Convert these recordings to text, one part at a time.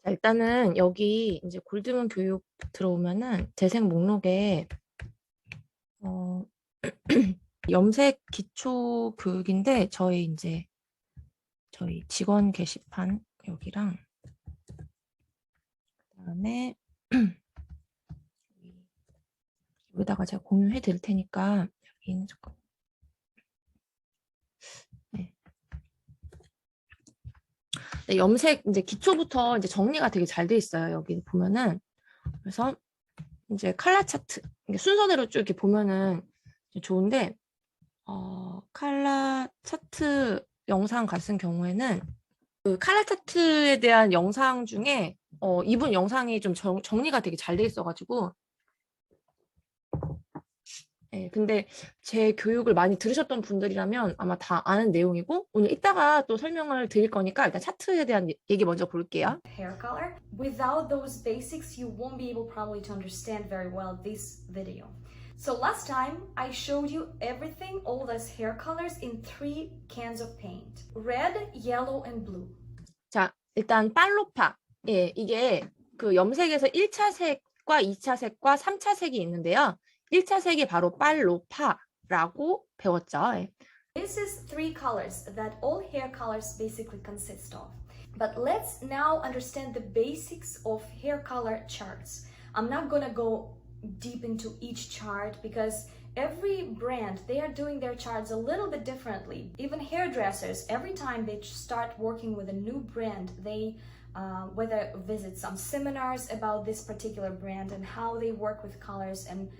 자, 일단은 여기 이제 골드문 교육 들어오면은 재생 목록에 염색 기초 교육인데 저희 직원 게시판 여기랑 그다음에 여기다가 제가 공유해 드릴 테니까 여기는 잠깐. 네. 네, 염색 이제 기초부터 이제 정리가 되게 잘 돼 있어요. 여기 보면은 그래서 이제 컬러 차트 순서대로 쭉 이렇게 보면은 좋은데 컬러 차트 영상 같은 경우에는 그 컬러 차트에 대한 영상 중에 이분 영상이 좀 정리가 되게 잘 돼 있어가지고 네, 근데 제 교육을 많이 들으셨던 분들이라면 아마 다 아는 내용이고 오늘 이따가 또 설명을 드릴 거니까 일단 차트에 대한 얘기 먼저 볼게요. Hair color. Without those basics, you won't be able probably to understand very well this video. So last time I showed you everything, all those hair colors in 3 cans of paint. Red, yellow, and blue. 자, 일단 빨로파. 예, 이게 그 염색에서 1차 색과 2차 색과 3차 색이 있는데요. 1차 색이 바로 빨로파라고 배웠죠. 예. This is 3 colors that all hair colors basically consist of. But let's now understand the basics of hair color charts. I'm not gonna go deep into each chart because every brand, they are doing their charts a little bit differently. Even hairdressers, every time they start working with a new brand, they whether visit some seminars about this particular brand and how they work with colors and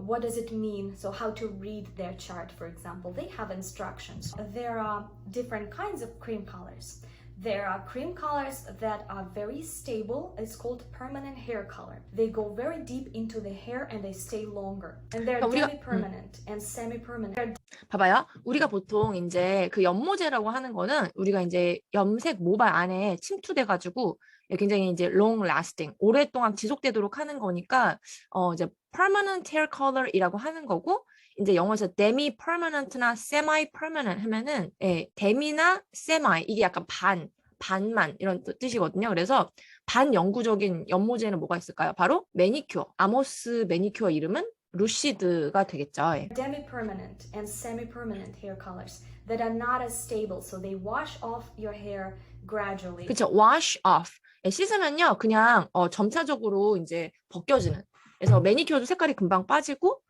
what does it mean, so how to read their chart, for example. They have instructions. There are different kinds of cream colors. There are cream colors that are very stable. It's called permanent hair color. They go very deep into the hair and they stay longer. And they're demi-permanent and semi-permanent. 봐봐요. 우리가 보통 이제 그 연모제라고 하는 거는 우리가 이제 염색 모발 안에 침투돼가지고 굉장히 이제 long lasting, 오랫동안 지속되도록 하는 거니까 이제 permanent hair color이라고 하는 거고 이제 영어에서 demi permanent나 semi permanent 하면은 demi나 semi 이게 약간 반만 이런 뜻이거든요. 그래서 반영구적인 연모제는 뭐가 있을까요? 바로 매니큐어. 아모스 매니큐어 이름은 루시드가 되겠죠. Demi-permanent and semi-permanent hair colors that are not as stable, so they wash off your hair gradually. 그렇죠. wash off. 씻으면요, 그냥 점차적으로 이제 벗겨지는. 그래서 매니큐어도 색깔이 금방 빠지고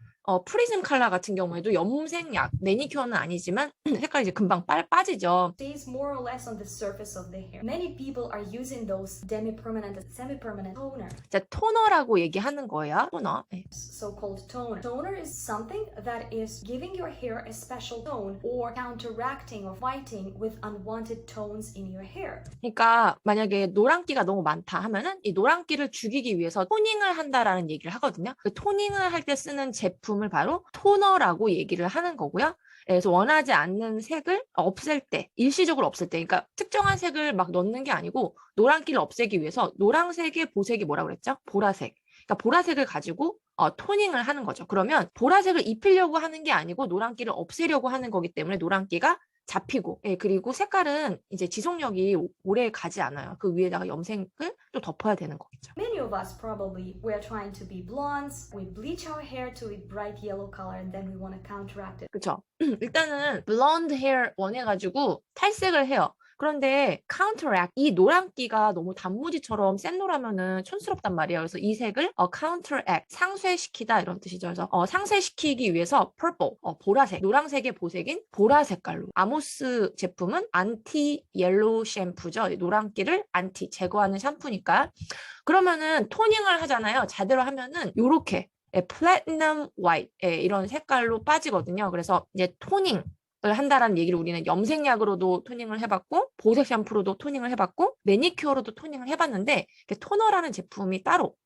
프리즘 컬러 같은 경우에도 염색약, 매니큐어는 아니지만 색깔이 이제 금방 빠지죠. Stays more or less on the surface of the hair. Many people are using those demi-permanent and semi-permanent toner. 자, 토너라고 얘기하는 거예요. 토너. So-called toner. Toner is something that is giving your hair a special tone or counteracting or fighting with unwanted tones in your hair. 그러니까 만약에 노란기가 너무 많다 하면은 이 노란기를 죽이기 위해서 토닝을 한다라는 얘기를 하거든요. 그 토닝을 할 때 쓰는 제품을 바로 토너라고 얘기를 하는 거고요. 그래서 원하지 않는 색을 없앨 때, 일시적으로 없앨 때, 그러니까 특정한 색을 막 넣는 게 아니고 노란기를 없애기 위해서 노란색의 보색이 뭐라고 그랬죠? 보라색. 그러니까 보라색을 가지고 토닝을 하는 거죠. 그러면 보라색을 입히려고 하는 게 아니고 노란기를 없애려고 하는 거기 때문에 노란기가 잡히고, 그리고 색깔은 이제 지속력이 오래 가지 않아요. 그 위에다가 염색을 또 덮어야 되는 거겠죠. Many of us probably we're trying to be blondes. We bleach our hair to a bright yellow color and then we want to counteract it. 그렇죠. 일단은 blonde hair 원해가지고 탈색을 해요. 그런데 counteract, 이 노란기가 너무 단무지처럼 센 노라면은 촌스럽단 말이에요. 그래서 이 색을 counteract, 상쇄시키다 이런 뜻이죠. 그래서 상쇄시키기 위해서 purple, 보라색, 노란색의 보색인 보라 색깔로. 아모스 제품은 안티 옐로우 샴푸죠. 노란기를 안티, 제거하는 샴푸니까. 그러면은 토닝을 하잖아요. 제대로 하면은 요렇게 플래티넘 화이트 이런 색깔로 빠지거든요. 그래서 이제 토닝 을 한다라는 얘기를 우리는 염색약으로도 토닝을 해봤고 보색 샴푸로도 토닝을 해봤고 매니큐어로도 토닝을 해봤는데 토너라는 제품이 따로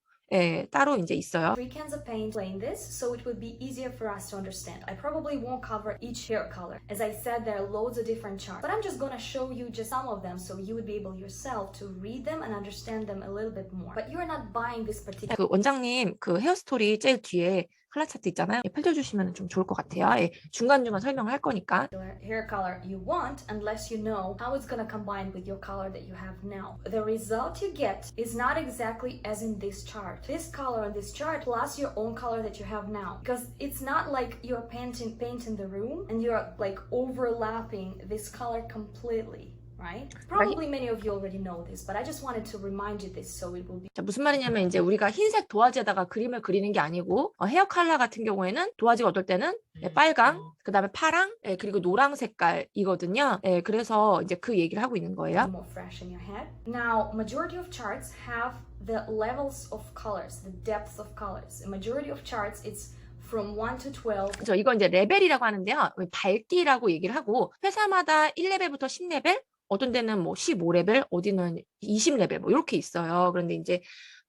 이제 있어요. 3 cans of paint explain this, so it would be easier for us to understand. I probably won't cover each hair color. As I said, there are loads of different charts, but I'm just gonna show you just some of them so you would be able yourself to read them and understand them a little bit more. But you're not buying this particular. 그 원장님 그 헤어스토리 제일 뒤에 컬러 차트 있잖아요. 예, 펼쳐주시면 좀 좋을 것 같아요. 예, 중간중간 설명을 할 거니까. hair color you want unless you know how it's gonna combine with your color that you have now. The result you get is not exactly as in this chart. This color on this chart plus your own color that you have now. Because it's not like you're painting the room and you're like overlapping this color completely. Right? Probably many of you already know this, but I just wanted to remind you this so it will be. 자, 무슨 말이냐면 이제 우리가 흰색 도화지에다가 그림을 그리는 게 아니고 헤어 컬러 같은 경우에는 도화지가 어떨 때는 빨강, 그다음에 파랑, 그리고 노랑 색깔이거든요. 그래서 이제 그 얘기를 하고 있는 거예요. More fresh in your head. Now, majority of charts have the levels of colors, the depth of colors. A majority of charts, it's from 1 to 12. 그렇죠. 이거 이제 레벨이라고 하는데요. 밝기라고 얘기를 하고 회사마다 1레벨부터 10레벨, 어떤 데는 뭐 15레벨, 어디는 20레벨 뭐 이렇게 있어요. 그런데 이제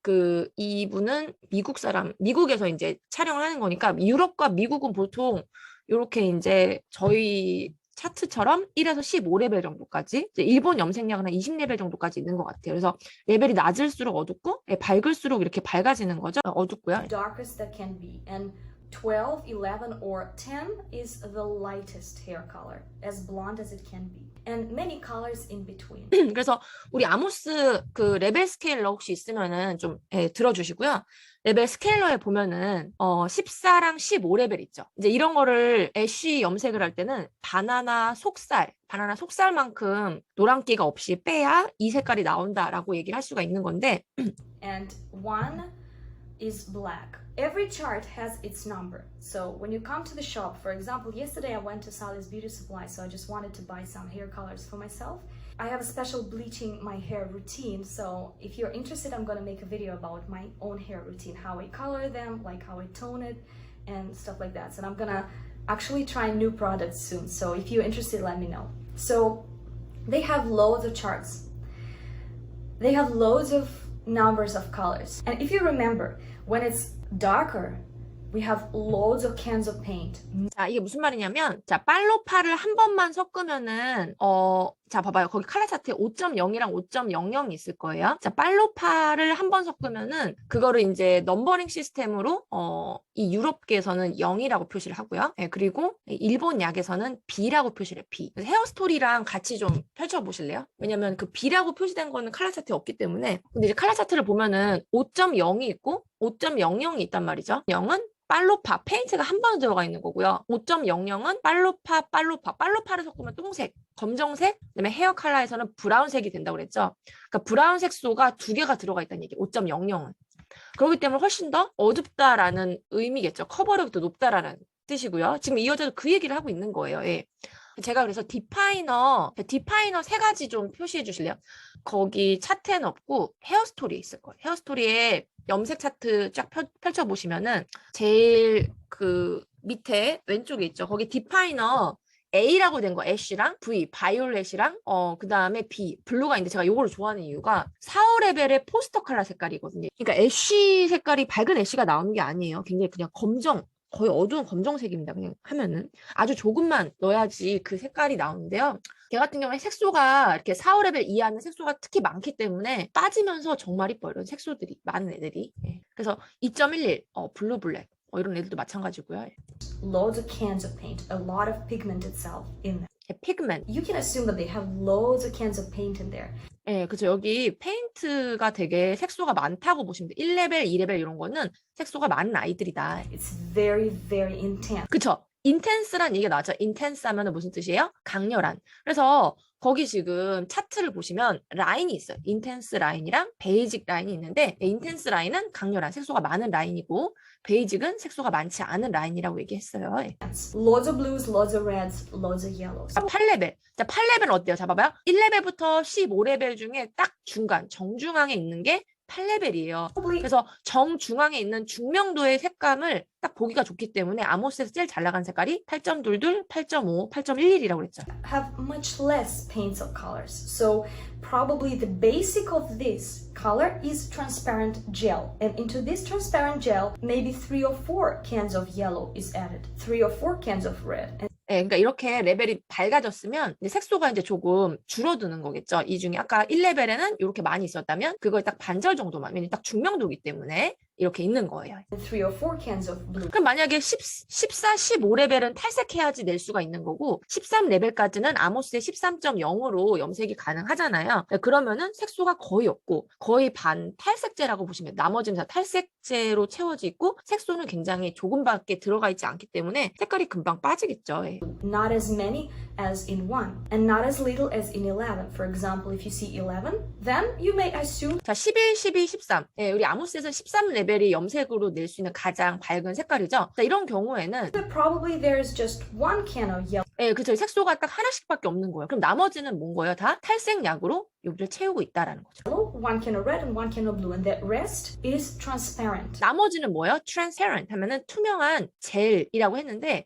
그 이분은 미국 사람, 미국에서 이제 촬영을 하는 거니까 유럽과 미국은 보통 이렇게 이제 저희 차트처럼 1에서 15레벨 정도까지, 이제 일본 염색약은 한 20레벨 정도까지 있는 것 같아요. 그래서 레벨이 낮을수록 어둡고 밝을수록 이렇게 밝아지는 거죠. 어둡고요. Darkest that can be. And 12, 11, or 10 is the lightest hair color, as blonde as it can be. And many colors in between. 그래서 우리 아모스 그 레벨 스케일러 혹시 있으면은 좀 들어주시고요. 레벨 스케일러에 보면은 14랑 15레벨 있죠. 이제 이런 거를 애쉬 염색을 할 때는 바나나 속살만큼 노란기가 없이 빼야 이 색깔이 나온다라고 얘기를 할 수가 있는 건데. And one is black. Every chart has its number. So when you come to the shop, for example, yesterday I went to Sally's Beauty Supply, so I just wanted to buy some hair colors for myself. I have a special bleaching my hair routine, so if you're interested, I'm gonna make a video about my own hair routine, how I color them, like how I tone it, and stuff like that. So I'm gonna actually try new products soon, so if you're interested, let me know. So they have loads of charts. They have loads of numbers of colors. And if you remember, when it's darker, we have loads of cans of paint. 자, 이게 무슨 말이냐면, 자, 빨로파를 한 번만 섞으면은, 자, 봐봐요. 거기 컬러 차트에 5.0이랑 5.00이 있을 거예요. 자, 빨로파를 한 번 섞으면은, 그거를 이제 넘버링 시스템으로, 이 유럽계에서는 0이라고 표시를 하고요. 그리고 일본 약에서는 B라고 표시를 해요. B. 헤어스토리랑 같이 좀 펼쳐보실래요? 왜냐면 그 B라고 표시된 거는 컬러 차트에 없기 때문에. 근데 이제 컬러 차트를 보면은 5.0이 있고, 5.00이 있단 말이죠. 0은 빨로파, 페인트가 한 번 들어가 있는 거고요. 5.00은 빨로파를 섞으면 똥색, 검정색, 그다음에 헤어 컬러에서는 브라운색이 된다고 그랬죠. 그러니까 브라운 색소가 2개가 들어가 있다는 얘기, 5.00은. 그렇기 때문에 훨씬 더 어둡다라는 의미겠죠. 커버력이 더 높다라는 뜻이고요. 지금 이 여자도 그 얘기를 하고 있는 거예요. 예. 제가 그래서 디파이너 3가지 좀 표시해 주실래요? 거기 차트에는 없고 헤어스토리에 있을 거예요. 헤어스토리에 염색 차트 쫙 펼쳐보시면은 제일 그 밑에 왼쪽에 있죠. 거기 디파이너 A라고 된 거 애쉬랑 V, 바이올렛이랑 그 다음에 B, 블루가 있는데 제가 이거를 좋아하는 이유가 4, 5레벨의 포스터 컬러 색깔이거든요. 그러니까 애쉬 색깔이 밝은 애쉬가 나오는 게 아니에요. 굉장히 그냥 검정, 거의 어두운 검정색입니다. 그냥 하면은 아주 조금만 넣어야지 그 색깔이 나오는데요. 걔 같은 경우에 색소가 이렇게 4, 5레벨 이하는 색소가 특히 많기 때문에 빠지면서 정말 이뻐요. 이런 색소들이 많은 애들이. 그래서 2.11 블루 블랙 이런 애들도 마찬가지고요. Loads of cans of paint, a lot of pigment itself in there. 피그먼트. You can assume that they have loads of cans of paint in there. 그렇죠. 여기 페인트가 되게 색소가 많다고 보시면 돼요. 1레벨, 2레벨 이런 거는 색소가 많은 아이들이다. It's very, very intense. 그쵸? 인텐스란 얘기가 나왔죠. 인텐스 하면 무슨 뜻이에요? 강렬한. 그래서 거기 지금 차트를 보시면 라인이 있어요. 인텐스 라인이랑 베이직 라인이 있는데 인텐스 라인은 강렬한 색소가 많은 라인이고 베이직은 색소가 많지 않은 라인이라고 얘기했어요. Loads of blues, loads of reds, loads of yellows. 자, 8레벨. 자, 8레벨은 어때요? 자, 봐봐요. 1레벨부터 15레벨 중에 딱 중간, 정중앙에 있는 게 8레벨이에요. 그래서 정중앙에 있는 중명도의 색감을 딱 보기가 좋기 때문에 아모스에서 제일 잘 나간 색깔이 8.22, 8.5, 8.11이라고 그랬죠. Have much less paints of colors. So probably the basic of this color is transparent gel. And into this transparent gel, maybe 3 or 4 cans of yellow is added. 3 or 4 cans of red. And 그러니까 이렇게 레벨이 밝아졌으면 이제 색소가 이제 조금 줄어드는 거겠죠. 이 중에 아까 1레벨에는 이렇게 많이 있었다면 그걸 딱 반절 정도만, 왜냐면 딱 중명도이기 때문에 이렇게 있는 거예요. 3 or 4 cans of blue. 그럼 만약에 14, 15레벨은 탈색해야지 낼 수가 있는 거고 13레벨까지는 아모스의 13.0으로 염색이 가능하잖아요. 그러면은 색소가 거의 없고 거의 반 탈색제라고 보시면 돼요. 나머지는 다 탈색제로 채워져 있고 색소는 굉장히 조금밖에 들어가 있지 않기 때문에 색깔이 금방 빠지겠죠. 예. Not as many as in 1 and not as little as in 11. For example, if you see 11, then you may assume 자, 11, 12, 13. 예, 우리 아모스에서 13레벨이 염색으로 낼 수 있는 가장 밝은 색깔이죠. 자, 이런 경우에는 that probably there's just 1 can of yellow. 예, 그쵸. 색소가 딱 하나씩밖에 없는 거예요. 그럼 나머지는 뭔 거예요? 다 탈색약으로 여기를 채우고 있다라는 거죠. 1 can of red and 1 can of blue, and that rest is transparent. 나머지는 뭐예요? transparent 하면은 투명한 젤이라고 했는데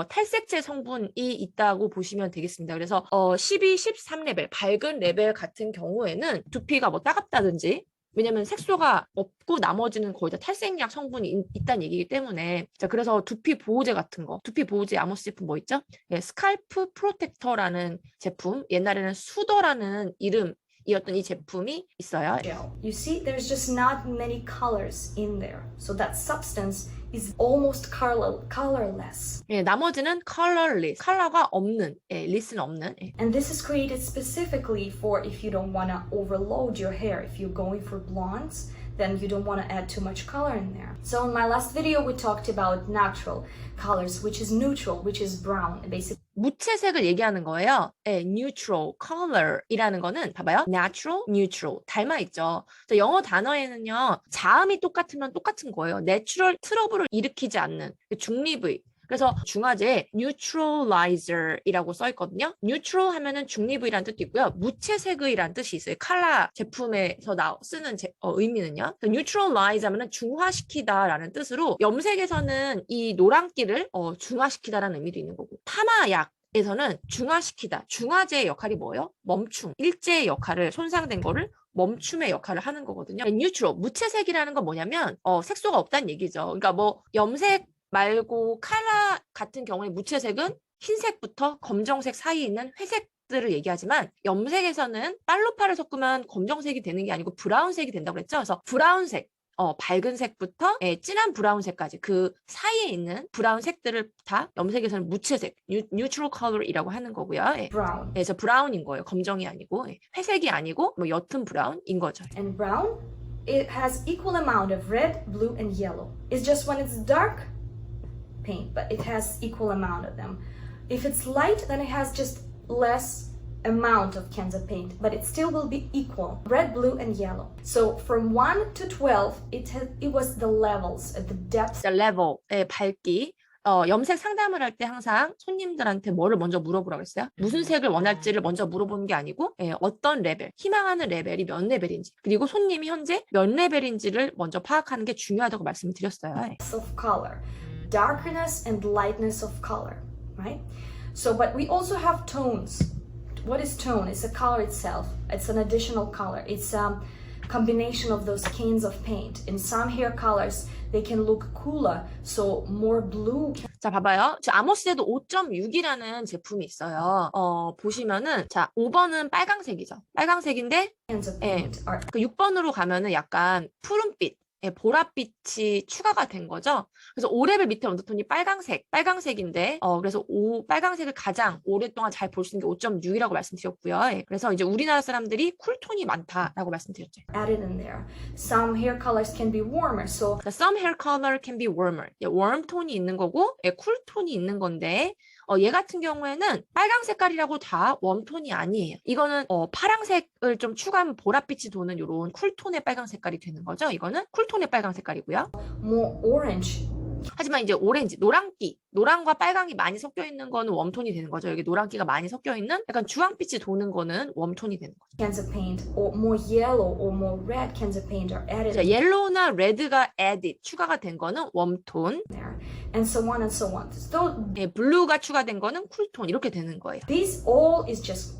탈색제 성분이 있다고 보시면 되겠습니다. 그래서 12, 13레벨 밝은 레벨 같은 경우에는 두피가 뭐 따갑다든지 왜냐면 색소가 없고 나머지는 거의 다 탈색약 성분이 있다는 얘기이기 때문에 자 그래서 두피 보호제 같은 거 두피 보호제 아모스 제품 뭐 있죠? 예, 스칼프 프로텍터라는 제품 옛날에는 수더라는 이름이었던 이 제품이 있어요. You see, there's just not many colors in there. So that substance is almost colorless. 예, 나머지는 colorless, 컬러가 없는, 예, less는 없는. 예. And this is created specifically for if you don't want to overload your hair. If you're going for blondes, then you don't want to add too much color in there. So in my last video, we talked about natural colors, which is neutral, which is brown. Basically, 무채색을 얘기하는 거예요. 예, neutral color이라는 거는 봐봐요. natural, neutral 닮아 있죠. 영어 단어에는요. 자음이 똑같으면 똑같은 거예요. natural 트러블을 일으키지 않는 중립의. 그래서 중화제에 neutralizer이라고 써 있거든요. neutral 하면은 중립의라는 뜻도 있고요. 무채색의라는 뜻이 있어요. 컬러 제품에서 쓰는 의미는요. neutralize 하면은 중화시키다라는 뜻으로 염색에서는 이 노란기를 중화시키다라는 의미도 있는 거고 파마약에서는 중화시키다. 중화제의 역할이 뭐예요? 멈춤. 일제의 역할을 손상된 거를 멈춤의 역할을 하는 거거든요. neutral, 무채색이라는 건 뭐냐면 색소가 없다는 얘기죠. 그러니까 뭐 염색 말고 컬러 같은 경우에 무채색은 흰색부터 검정색 사이에 있는 회색들을 얘기하지만 염색에서는 빨로파를 섞으면 검정색이 되는 게 아니고 브라운색이 된다고 그랬죠. 그래서 브라운색, 밝은 색부터 진한 브라운색까지 그 사이에 있는 브라운색들을 다 염색에서는 무채색, neutral color이라고 하는 거고요. brown. 그래서 브라운인 거예요. 검정이 아니고 회색이 아니고 뭐 옅은 브라운인 거죠. And brown, it has equal amount of red, blue, and yellow. It's just when it's dark paint, but it has equal amount of them. If it's light, then it has just less amount of cans of paint, but it still will be equal, red, blue, and yellow. So from 1 to 12, it was the levels, the depth. The level의 밝기. 염색 상담을 할 때 항상 손님들한테 뭐를 먼저 물어보라고 했어요? 무슨 색을 원할지를 먼저 물어보는 게 아니고 어떤 레벨, 희망하는 레벨이 몇 레벨인지 그리고 손님이 현재 몇 레벨인지를 먼저 파악하는 게 중요하다고 말씀을 드렸어요. Of color, darkness and lightness of color, right? So, but we also have tones. What is tone? It's a color itself. It's an additional color. It's a combination of those cans of paint. In some hair colors, they can look cooler, so more blue. 자, 봐봐요. 저 아모스에도 5.6이라는 제품이 있어요. 보시면은 자, 5번은 빨강색이죠. 빨강색인데 Cans of paint are 그 6번으로 가면은 약간 푸른빛 보랏빛이 추가가 된 거죠. 그래서 5레벨 밑에 언더톤이 빨강색인데 그래서 빨강색을 가장 오랫동안 잘 볼 수 있는 게 5.6이라고 말씀드렸고요. 그래서 이제 우리나라 사람들이 쿨톤이 많다라고 말씀드렸죠. added in there. Some hair colors can be warmer, so Some hair color can be warmer. warm 톤이 있는 거고 쿨톤이 있는 건데 얘 같은 경우에는 빨강 색깔이라고 다 웜톤이 아니에요. 이거는 파랑색을 좀 추가하면 보랏빛이 도는 이런 쿨톤의 빨강 색깔이 되는 거죠. 이거는 쿨톤의 빨강 색깔이고요. more orange. 하지만 이제 오렌지, 노랑과 빨강이 많이 섞여 있는 거는 웜톤이 되는 거죠. 여기 노란기가 많이 섞여 있는 약간 주황빛이 도는 거는 웜톤이 되는 거죠. Cans of paint or more yellow or more red cans of paint are added 자, 옐로우나 레드가 added, 추가가 된 거는 웜톤, there, and so on and so on. So 블루가 추가된 거는 쿨톤 이렇게 되는 거예요. this all is just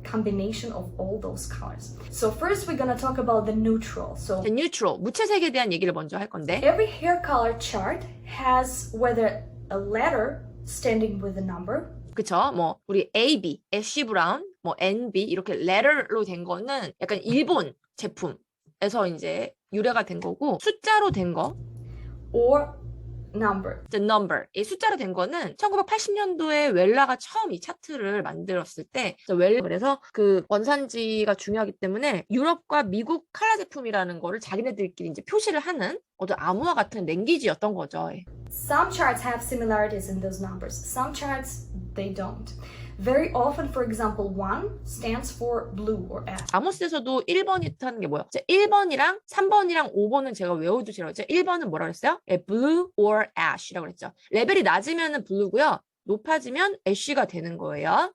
combination of all those colors. So first we're gonna talk about the neutral. So 자, neutral, 무채색에 대한 얘기를 먼저 할 건데 every hair color chart has whether a letter standing with a number 그쵸? 뭐 우리 AB, 애쉬 브라운, 뭐 NB 이렇게 letter로 된 거는 약간 일본 제품에서 이제 유래가 된 거고 숫자로 된 거 or number. the number. 이 숫자로 된 거는 1980년도에 웰라가 처음 이 차트를 만들었을 때 그래서 그 원산지가 중요하기 때문에 유럽과 미국 칼라 제품이라는 거를 자기네들끼리 이제 표시를 하는 어떤 암호화 같은 랭귀지였던 거죠. Some charts have similarities in those numbers. Some charts they don't. Very often, for example, 1 stands for blue or ash. 아모스에서도 1번이 뜻하는 게 뭐야? 1번이랑 3번이랑 5번은 제가 외워두시라고 했죠. 1번은 뭐라고 했어요? blue or ash라고 그랬죠. 레벨이 낮으면은 blue고요. 높아지면 ash가 되는 거예요.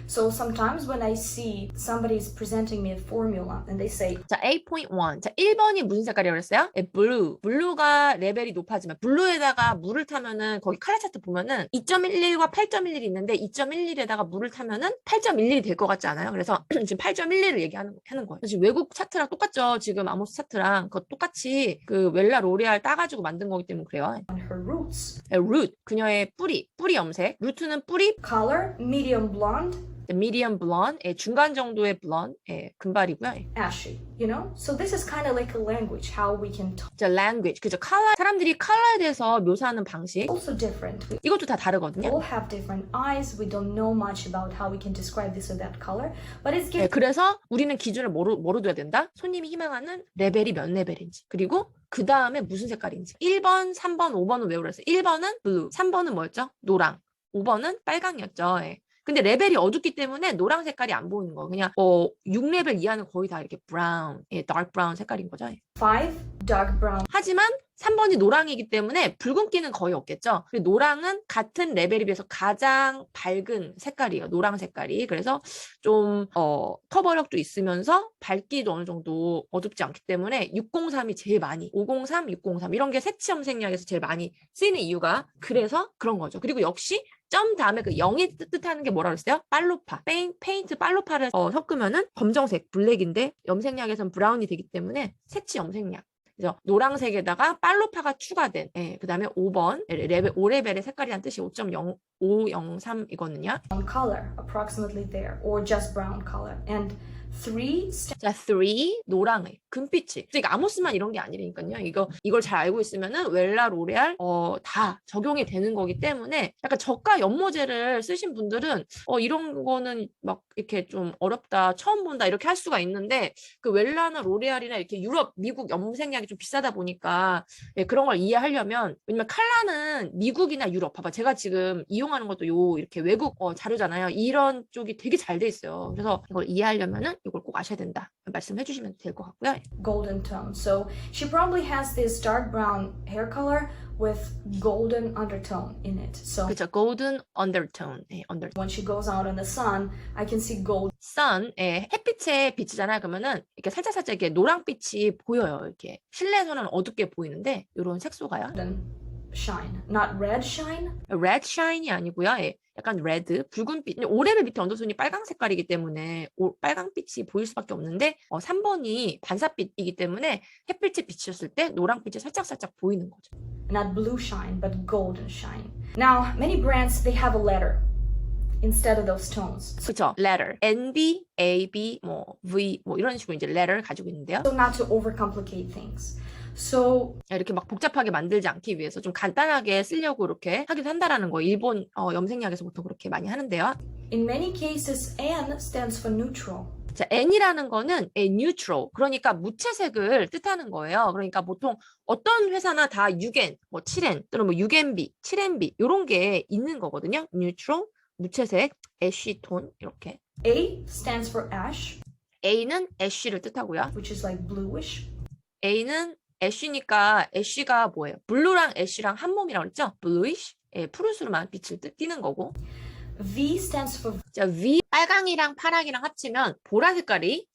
So sometimes when I see somebody is presenting me a formula and they say 자, 8.1. 자, 1번이 무슨 색깔이라고 그랬어요? blue. blue가 레벨이 높아지면 blue에다가 물을 타면은 거기 컬러 차트 보면은 2.11과 8.11이 있는데 2.11에다가 물을 타면은 8.11이 될 것 같지 않아요? 그래서 지금 8.11을 얘기하는 거예요. 지금 외국 차트랑 똑같죠. 지금 아모스 차트랑 그거 똑같이 그 웰라 로레알 따가지고 만든 거기 때문에 그래요. on her roots. root. 그녀의 뿌리 염색. 루트는 뿌리, Color, medium blonde, medium blonde, 중간 정도의 blonde, 금발이고요. ashy, you know? So this is kind of like a language, how we can talk. 자, language. 그죠? 컬러, 사람들이 컬러에 대해서 묘사하는 방식. Also different. We 이것도 다 다르거든요. all have different eyes. We don't know much about how we can describe this or that color, but it's 네, given 그래서 우리는 기준을 뭐로 둬야 된다? 손님이 희망하는 레벨이 몇 레벨인지. 그리고 그 다음에 무슨 색깔인지. 1번, 3번, 5번은 왜 그랬어요? 1번은 blue, 3번은 뭐였죠? 노랑, 5번은 빨강이었죠. 예. 근데 레벨이 어둡기 때문에 노랑 색깔이 안 보이는 거. 그냥 6레벨 이하는 거의 다 이렇게 brown, dark brown 색깔인 거죠. 5 dark brown. 하지만 3번이 노랑이기 때문에 붉은기는 거의 없겠죠. 그리고 노랑은 같은 레벨에 비해서 가장 밝은 색깔이에요. 노랑 색깔이. 그래서 좀 커버력도 있으면서 밝기도 어느 정도 어둡지 않기 때문에 603이 제일 많이 503, 603 이런 게 색치 염색약에서 제일 많이 쓰이는 이유가 그래서 그런 거죠. 그리고 역시 점 다음에 그 0이 뜻하는 게 뭐라 그랬어요? 빨로파. 페인트 빨로파를 섞으면은 검정색, 블랙인데 염색약에선 브라운이 되기 때문에 색치 염색약. 그래서 노란색에다가 빨로파가 추가된 그 다음에 5번 레벨 5레벨의 색깔이란 뜻이 5.0503이거든요. Color approximately there, or just brown color. And 3 자, 3 노랑의 금빛이. 그러니까 아모스만 이런 게 아니라니까요. 이걸 잘 알고 있으면은 웰라 로레알 다 적용이 되는 거기 때문에 약간 저가 연모제를 쓰신 분들은 이런 거는 막 이렇게 좀 어렵다, 처음 본다 이렇게 할 수가 있는데 그 웰라나 로레알이나 이렇게 유럽, 미국 염색약이 좀 비싸다 보니까 그런 걸 이해하려면 왜냐면 칼라는 미국이나 유럽 봐봐 제가 지금 이용하는 것도 이렇게 외국 자료잖아요. 이런 쪽이 되게 잘 돼 있어요. 그래서 이걸 이해하려면은 이걸 꼭 아셔야 된다. 말씀해 주시면 될 것 같고요. golden tone. So she probably has this dark brown hair color with golden undertone in it. So 그렇죠. golden undertone. undertone. when she goes out in the sun, I can see golden sun, 햇빛에 비치잖아요. 그러면은 이렇게 살짝 이렇게 노랑빛이 보여요. 이렇게 실내에서는 어둡게 보이는데 이런 색소가요. shine, not red shine. red shine이 아니고요. 약간 레드, 붉은빛. 5레벨 밑에 언더톤이 빨강 색깔이기 때문에 빨강빛이 보일 수밖에 없는데 3번이 반사빛이기 때문에 햇빛에 비쳤을 때 노랑빛이 살짝 보이는 거죠. Not blue shine, but golden shine. Now, many brands, they have a letter instead of those tones. 그렇죠. letter. NB, AB, V 이런 식으로 이제 letter 가지고 있는데요. So not to overcomplicate things. So 이렇게 막 복잡하게 만들지 않기 위해서 좀 간단하게 쓰려고 이렇게 하기도 한다라는 거. 일본 염색약에서 보통 그렇게 많이 하는데요. in many cases, N stands for neutral. 자, N이라는 거는 neutral. 그러니까 무채색을 뜻하는 거예요. 그러니까 보통 어떤 회사나 다 6N, 7N 또는 6NB, 7NB 이런 게 있는 거거든요. neutral, 무채색, 애쉬 톤 이렇게. A stands for ash, A는 애쉬를 뜻하고요. which is like bluish. A는 애쉬니까 애쉬가 뭐예요? 블루랑 애쉬랑 한 몸이라고 그랬죠? bluish, 푸르스름한 빛을 띠는 거고. V stands for 자, V 빨강이랑 파랑이랑 합치면 보라 색깔이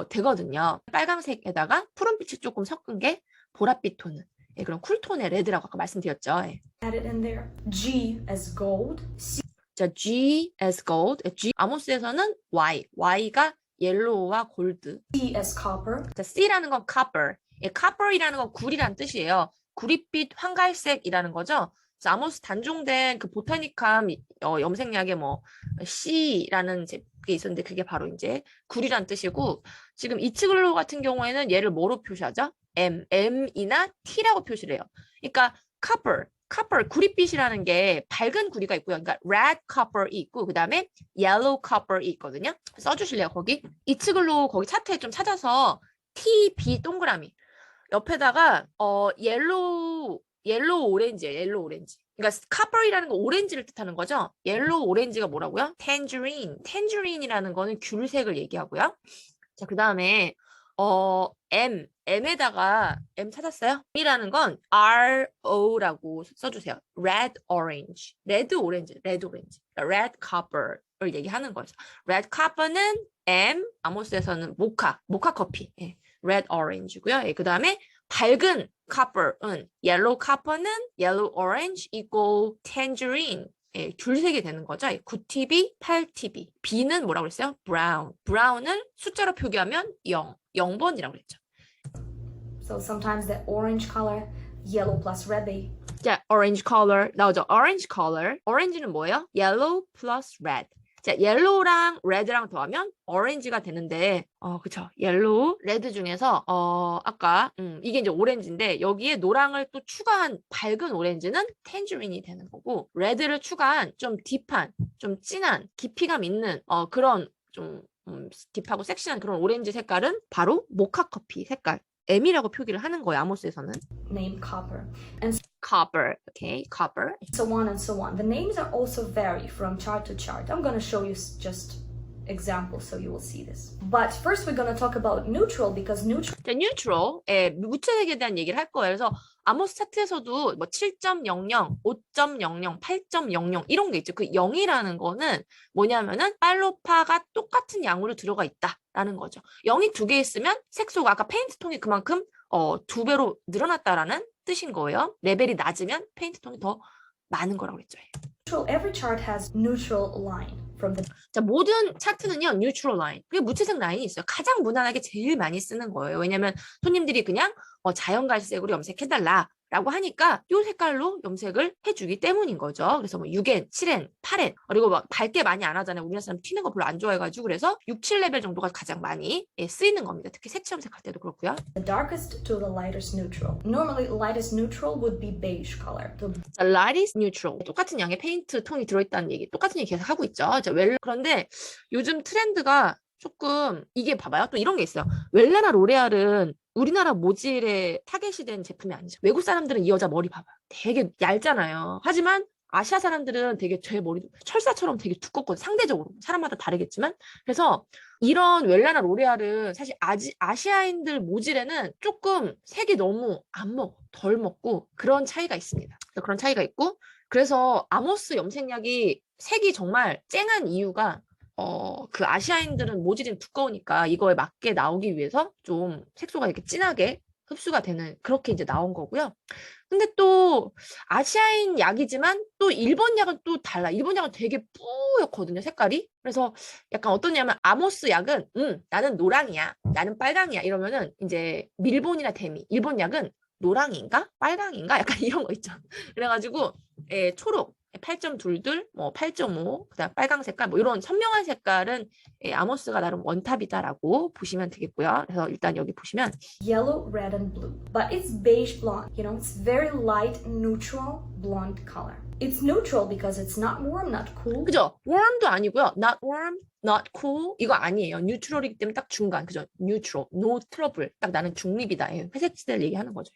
되거든요. 빨강색에다가 푸른빛이 조금 섞은 게 보랏빛 톤은 그런 쿨톤의 레드라고 아까 말씀드렸죠. added in there. G as gold. C 자, G as gold. G 아모스에서는 Y가 옐로우와 골드. as copper. 자, C라는 건 copper. copper이라는 건 구리라는 뜻이에요. 구릿빛 황갈색이라는 거죠. 그래서 아모스 단종된 그 보타니캄 염색약에 뭐 C라는 게 있었는데 그게 바로 이제 구리란 뜻이고 지금 이츠글로 같은 경우에는 얘를 뭐로 표시하죠? M이나 T라고 표시를 해요. 그러니까 copper, 구릿빛이라는 게 밝은 구리가 있고요. 그러니까 red copper이 있고 그 다음에 yellow copper이 있거든요. 써주실래요? 거기 이츠글로 거기 차트에 좀 찾아서 TB 동그라미 옆에다가 옐로우 오렌지예요. 옐로우 오렌지. 그러니까 copper이라는 거 오렌지를 뜻하는 거죠. 옐로우 오렌지가 뭐라고요? tangerine. 거는 귤색을 얘기하고요. 자, 그 다음에 M에다가 M 찾았어요? M이라는 건 RO라고 써주세요. red orange. 레드 오렌지. red copper을 얘기하는 거죠. red copper는 M, 아모스에서는 모카 커피. 예. red orange고요. 예, 그 다음에 밝은 copper은 yellow copper는 yellow orange equal tangerine. 예, 귤색이 되는 거죠. 9TB, 8TB. B는 뭐라고 그랬어요? brown을 숫자로 표기하면 0번이라고 그랬죠. So sometimes the orange color, yellow plus red, they 자, orange color 나오죠. orange color. orange는 뭐예요? yellow plus red. 자, yellow랑 red랑 더하면 orange가 되는데, 그쵸. yellow, red 중에서, 아까, 이게 이제 오렌지인데, 여기에 노랑을 또 추가한 밝은 오렌지는 tangerine이 되는 거고, red를 추가한 좀 딥한, 좀 진한, 깊이감 있는, 그런 좀, 딥하고 섹시한 그런 오렌지 색깔은 바로 모카 커피 색깔. M이라고 표기를 하는 거예요, 아모스에서는. name copper. And copper, okay, copper. so on and so on. The names are also vary from chart to chart. I'm going to show you just examples so you will see this. But first we're going to talk about neutral because neutral 자, neutral, 무채색에 대한 얘기를 할 거예요. 그래서 아모스 차트에서도 뭐 7.00, 5.00, 8.00 이런 게 있죠. 그 0이라는 거는 뭐냐면은 빨로파가 똑같은 양으로 들어가 있다라는 거죠. 0이 2개 있으면 색소가 아까 페인트통이 그만큼 2배로 늘어났다라는 뜻인 거예요. 레벨이 낮으면 페인트통이 더 많은 거라고 그랬죠. every chart has neutral line from the 자, 모든 차트는요, neutral line. 그게 무채색 라인이 있어요. 가장 무난하게 제일 많이 쓰는 거예요. 왜냐면 손님들이 그냥 자연갈색으로 염색해달라. 라고 하니까 이 색깔로 염색을 해주기 때문인 거죠. 그래서 뭐 6N, 7N, 8N 그리고 막 밝게 많이 안 하잖아요. 우리나라 사람 튀는 거 별로 안 좋아해가지고 그래서 6, 7레벨 정도가 가장 많이 쓰이는 겁니다. 특히 색채 염색할 때도 그렇고요. darkest to the lightest neutral. Normally lightest neutral would be beige color. 자, lightest neutral. 똑같은 양의 페인트 톤이 들어있다는 얘기, 똑같은 얘기 계속 하고 있죠. 자, 그런데 요즘 트렌드가 조금 이게 봐봐요. 또 이런 게 있어요. 웰라나 로레알은 우리나라 모질에 타겟이 된 제품이 아니죠. 외국 사람들은 이 여자 머리 봐봐요. 되게 얇잖아요. 하지만 아시아 사람들은 되게 제 머리도 철사처럼 되게 두껍거든요. 상대적으로. 사람마다 다르겠지만. 그래서 이런 웰라나 로레알은 사실 아시아인들 모질에는 조금 색이 너무 안 먹어. 덜 먹고 그런 차이가 있습니다. 그런 차이가 있고 그래서 아모스 염색약이 색이 정말 쨍한 이유가 그 아시아인들은 모질이 두꺼우니까 이거에 맞게 나오기 위해서 좀 색소가 이렇게 진하게 흡수가 되는 그렇게 이제 나온 거고요. 근데 또 아시아인 약이지만 또 일본 약은 또 달라. 일본 약은 되게 뿌옇거든요, 색깔이. 그래서 약간 어떠냐면 아모스 약은 나는 노랑이야. 나는 빨강이야. 이러면은 이제 밀본이나 데미, 일본 약은 노랑인가? 빨강인가? 약간 이런 거 있죠. 그래가지고 초록 8.22, 뭐 8.5, 그다음 빨강 색깔, 뭐 이런 선명한 색깔은 아모스가 나름 원탑이다라고 보시면 되겠고요. 그래서 일단 여기 보시면 yellow, red, and blue. But it's beige blonde. You know, it's very light, neutral blonde color. It's neutral because it's not warm, not cool. 그죠? warm도 아니고요. not warm, not cool 이거 아니에요. 뉴트럴이기 때문에 딱 중간, 그죠? neutral, no trouble. 딱 나는 중립이다. 회색 지대를 얘기하는 거죠.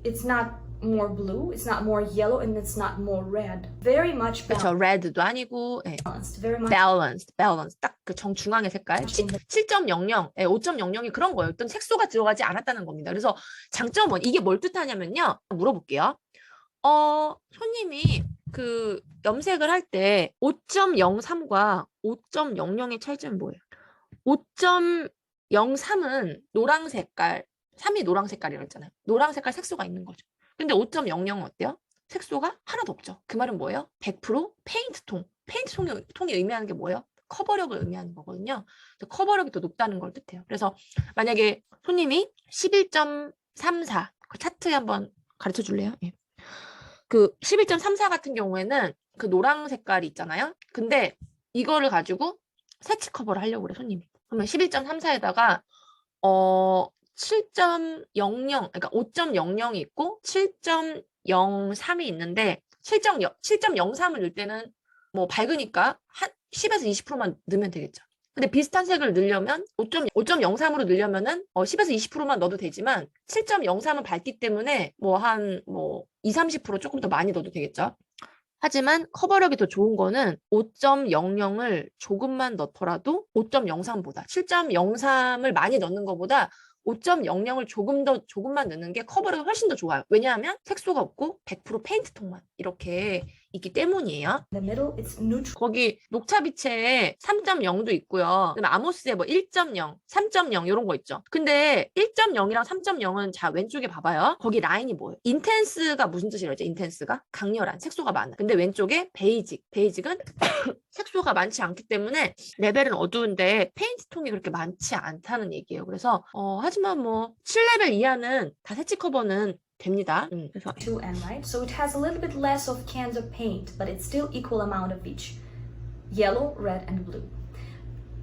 It's not more blue, it's not more yellow, and it's not more red. Very much 그렇죠. red도 아니고 balanced. Very much balanced. 딱 그 정중앙의 색깔. 7.00, 5.00이 그런 거예요. 어떤 색소가 들어가지 않았다는 겁니다. 그래서 장점은 이게 뭘 뜻하냐면요. 물어볼게요. 손님이 그 염색을 할 때 5.03과 5.00의 차이점이 뭐예요? 5.03은 노랑 색깔, 3이 노랑 색깔이라고 했잖아요. 노랑 색깔 색소가 있는 거죠. 근데 5.00은 어때요? 색소가 하나도 없죠. 그 말은 뭐예요? 100% 페인트통. 페인트통이 의미하는 게 뭐예요? 커버력을 의미하는 거거든요. 커버력이 더 높다는 걸 뜻해요. 그래서 만약에 손님이 11.34 그 차트 한번 가르쳐 줄래요? 예. 그 11.34 같은 경우에는 그 노랑 색깔이 있잖아요. 근데 이거를 가지고 새치 커버를 하려고 그래, 손님이. 그러면 11.34에다가 7.00, 그러니까 5.00이 있고 7.03이 있는데 7.03을 넣을 때는 뭐 밝으니까 한 10에서 20%만 넣으면 되겠죠. 근데 비슷한 색을 넣으려면 5.03으로 넣으려면은 10에서 20%만 넣어도 되지만 7.03은 밝기 때문에 뭐 20, 30% 조금 더 많이 넣어도 되겠죠. 하지만 커버력이 더 좋은 거는 5.00을 조금만 넣더라도 5.03보다 7.03을 많이 넣는 것보다 5.00을 조금만 넣는 게 커버력이 훨씬 더 좋아요. 왜냐하면 색소가 없고 100% 페인트 톤만 이렇게 있기 때문이에요. In the middle, it's neutral. 거기 녹차빛에 3.0도 있고요. 그다음에 아모스에 뭐 1.0, 3.0 이런 거 있죠. 근데 1.0이랑 3.0은 자 왼쪽에 봐봐요. 거기 라인이 뭐예요? 인텐스가 무슨 뜻이라고 했죠? 인텐스가 강렬한 색소가 많아. 근데 왼쪽에 베이직. 베이직은 색소가 많지 않기 때문에 레벨은 어두운데 페인트 톤이 그렇게 많지 않다는 얘기예요. 그래서 하지만 뭐 7레벨 이하는 다 새치 커버는 됩니다. 그래서 2N, right? So it has a little bit less of cans of paint, but it's still equal amount of each. Yellow, red, and blue.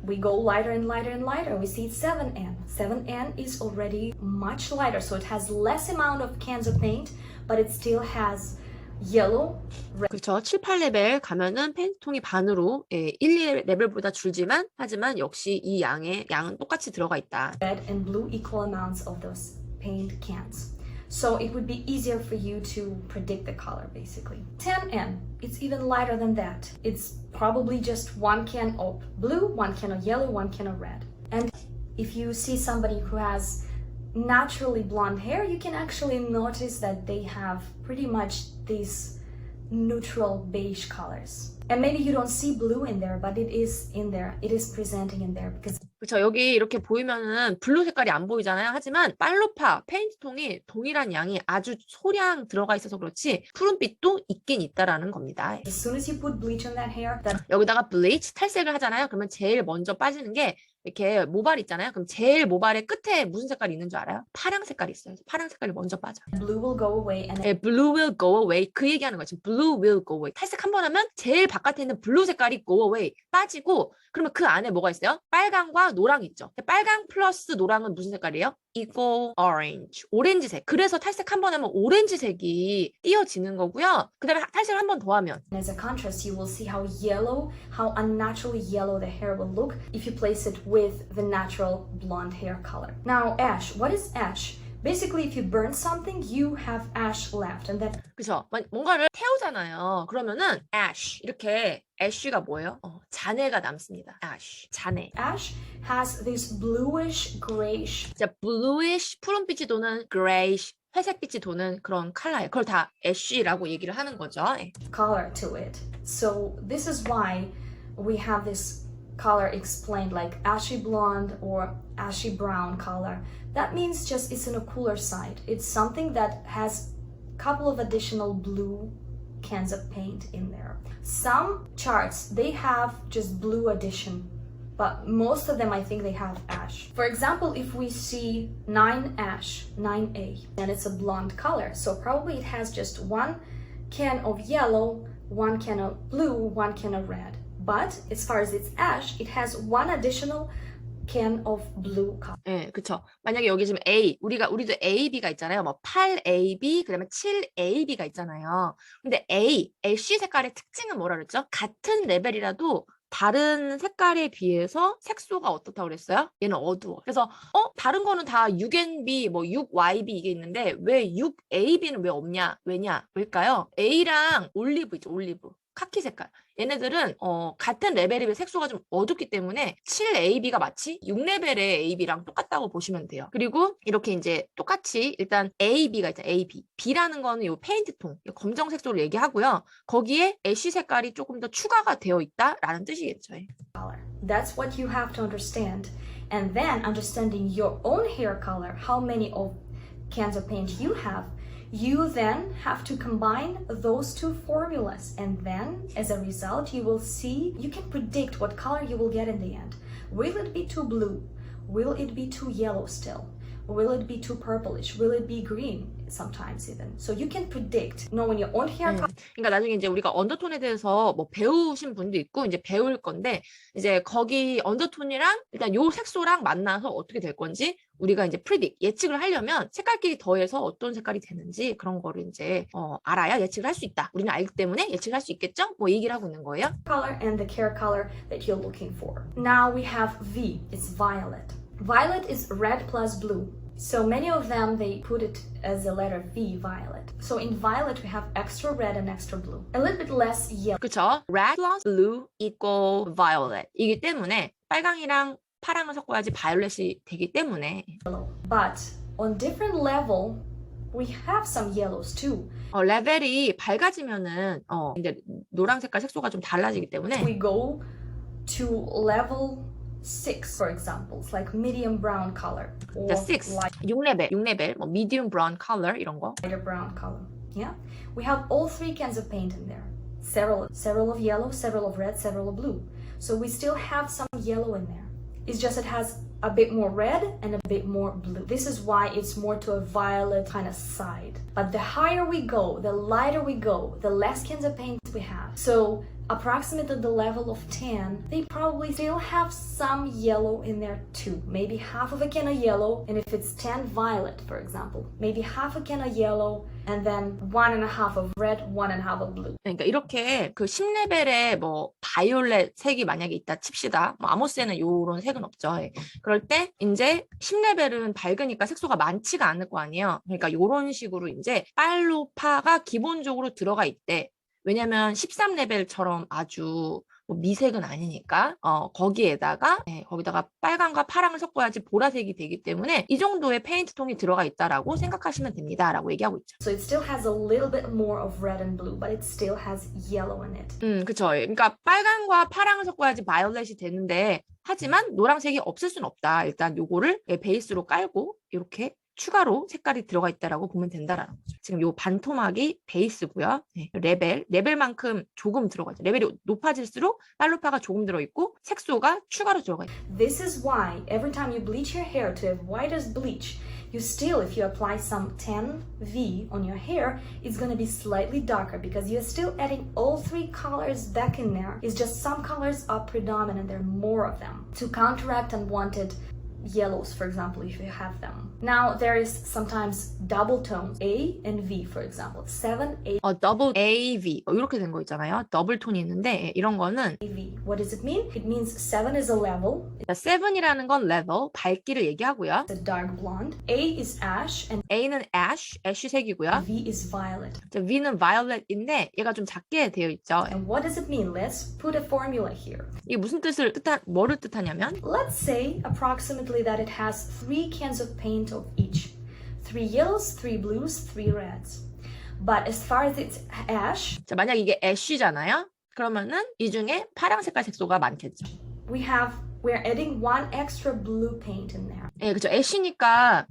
We go lighter and lighter and lighter. We see 7N. 7N is already much lighter, so it has less amount of cans of paint, but it still has yellow, red. 그렇죠. 7, 8레벨 가면은 페인트통이 반으로 1, 2레벨보다 줄지만 하지만 역시 이 양은 똑같이 들어가 있다. Red and blue equal amounts of those paint cans. So it would be easier for you to predict the color, basically. 10N, it's even lighter than that. It's probably just one can of blue, one can of yellow, one can of red. And if you see somebody who has naturally blonde hair, you can actually notice that they have pretty much these neutral beige colors. And maybe you don't see blue in there, but it is in there. It is presenting in there because 그렇죠. 여기 이렇게 보이면은 블루 색깔이 안 보이잖아요. 하지만 빨로파 페인트통이 동일한 양이 아주 소량 들어가 있어서 그렇지 푸른빛도 있긴 있다라는 겁니다. as soon as you put bleach on that hair, that 여기다가 블리치 탈색을 하잖아요. 그러면 제일 먼저 빠지는 게 이렇게 모발 있잖아요. 그럼 제일 모발의 끝에 무슨 색깔이 있는 줄 알아요? 파랑 색깔이 있어요. 파랑 색깔이 먼저 빠져. blue will go away and 네, blue will go away. 그 얘기하는 거지. blue will go away. 탈색 한 번 하면 제일 바깥에 있는 블루 색깔이 go away. 빠지고 그러면 그 안에 뭐가 있어요? 빨강과 노랑이 있죠. 빨강 플러스 노랑은 무슨 색깔이에요? equal orange. 오렌지색. 그래서 탈색 한 번 하면 오렌지색이 띄어지는 거고요. 그 다음에 탈색을 한 번 더 하면 as a contrast, you will see how yellow, how unnaturally yellow the hair will look if you place it with the natural blonde hair color. Now, ash. What is ash? Basically, if you burn something, you have ash left, and that 그죠? 뭔가를 태우잖아요. 그러면은 ash 이렇게 ash가 뭐예요? 잔해가 남습니다. ash 잔해. ash has this bluish, grayish 자, bluish 푸른빛이 도는 grayish 회색빛이 도는 그런 컬러예요. 그걸 다 ash라고 얘기를 하는 거죠. color to it. So this is why we have this color explained like ashy blonde or ashy brown color. That means just it's in a cooler side. It's something that has a couple of additional blue cans of paint in there. Some charts, they have just blue addition, but most of them, I think they have ash. For example, if we see 9 ash, 9A, and it's a blonde color, so probably it has just one can of yellow, one can of blue, one can of red. But as far as it's ash, it has one additional can of blue color. 네, 그쵸. 만약에 여기 지금 우리도 A, B가 있잖아요. 뭐 8AB, 그 다음에 7AB가 있잖아요. 근데 애쉬 색깔의 특징은 뭐라 그랬죠? 같은 레벨이라도 다른 색깔에 비해서 색소가 어떻다고 그랬어요? 얘는 어두워. 그래서 다른 거는 다 6NB, 뭐 6YB 이게 있는데 왜 6AB는 왜 없냐? 왜일까요? A랑 올리브 있죠, 올리브. 카키 색깔. 얘네들은 같은 레벨의 색소가 좀 어둡기 때문에 7AB가 마치 6레벨의 AB랑 똑같다고 보시면 돼요. 그리고 이렇게 이제 똑같이 일단 AB가 있잖아요. AB. B라는 거는 이 페인트통, 검정 색소를 얘기하고요. 거기에 애쉬 색깔이 조금 더 추가가 되어 있다라는 뜻이겠죠. Color. That's what you have to understand. And then understanding your own hair color, how many of cans of paint you have, you then have to combine those two formulas, and then as a result you will see, you can predict what color you will get in the end. Will it be too blue? Will it be too yellow still? Will it be too purplish? Will it be green? Sometimes even. So you can predict, knowing your own hair color. 그러니까 나중에 이제 우리가 언더톤에 대해서 뭐 배우신 분도 있고 이제 배울 건데 이제 거기 언더톤이랑 일단 요 색소랑 만나서 어떻게 될 건지 우리가 이제 예측을 하려면 색깔끼리 더해서 어떤 색깔이 되는지 그런 거를 이제 알아야 예측을 할 수 있다. 우리는 알기 때문에 예측을 할 수 있겠죠? 뭐 얘기를 하고 있는 거예요. Color and the hair color that you're looking for. Now we have V. It's violet. Violet is red plus blue. So many of them, they put it as the letter V, violet. So in violet, we have extra red and extra blue. A little bit less yellow. 그쵸? Red plus blue equal violet. 이기 때문에 빨강이랑 파랑을 섞어야지 바이올렛이 되기 때문에. But on different level, we have some yellows too. 레벨이 밝아지면은 이제 노란 색깔 색소가 좀 달라지기 때문에. We go to level 6, for example, it's like medium brown color. Or 6, 6레벨, 뭐 medium brown color 이런 거. Lighter brown color. Yeah, we have all three cans of paint in there. Several of yellow, several of red, several of blue. So we still have some yellow in there. It's just it has a bit more red and a bit more blue. This is why it's more to a violet kind of side. But the higher we go, the lighter we go, the less cans of paint we have. So approximately the level of 10, they probably still have some yellow in there too. Maybe half of a can of yellow, and if it's 10 violet, for example, maybe half a can of yellow, and then 1.5 of red, 1.5 of blue. 그러니까 이렇게 그 10레벨에 뭐 바이올렛 색이 만약에 있다 칩시다. 뭐 아모스에는 요런 색은 없죠. 그럴 때 이제 10레벨은 밝으니까 색소가 많지가 않을 거 아니에요. 그러니까 요런 식으로 이제 빨로파가 기본적으로 들어가 있대. 왜냐면 13레벨처럼 아주 뭐 미색은 아니니까 거기다가 빨강과 파랑을 섞어야지 보라색이 되기 때문에 이 정도의 페인트통이 들어가 있다라고 생각하시면 됩니다 라고 얘기하고 있죠. So it still has a little bit more of red and blue, but it still has yellow in it. 그쵸. 그러니까 빨강과 파랑을 섞어야지 바이올렛이 되는데 하지만 노란색이 없을 순 없다. 일단 요거를 베이스로 깔고 이렇게 추가로 색깔이 들어가 있다라고 보면 된다라는 거죠. 지금 요 반토막이 베이스고요. 레벨만큼 조금 들어가죠. 레벨이 높아질수록 빨로파가 조금 들어있고 색소가 추가로 들어가 있죠. This is why every time you bleach your hair to as white as bleach, you still, if you apply some 10V on your hair, it's going to be slightly darker because you're still adding all three colors back in there. It's just some colors are predominant, there are more of them. To counteract unwanted yellows, for example, if you have them. Now there is sometimes double tones, A and V, for example. 7, 8, 더블 AV 이렇게 된 거 있잖아요. 더블 톤이 있는데 이런 거는 V. What does it mean? It means 7 is a level. 7이라는 건 레벨, 밝기를 얘기하고요. It's a dark blonde. A is ash and A는 애쉬색이고요. V is violet. V는 violet인데 얘가 좀 작게 되어 있죠. And what does it mean? Let's put a formula here. 이게 무슨 뭐를 뜻하냐면 Let's say approximately that it has 3 cans of paint of each. 3 yellows, 3 blues, 3 reds. But as far as it's ash, 자, 만약 이게 애쉬잖아요. 그러면은 이 중에 파랑 색깔 색소가 많겠죠. we're adding 1 extra blue paint in there. 그렇죠. 애쉬니까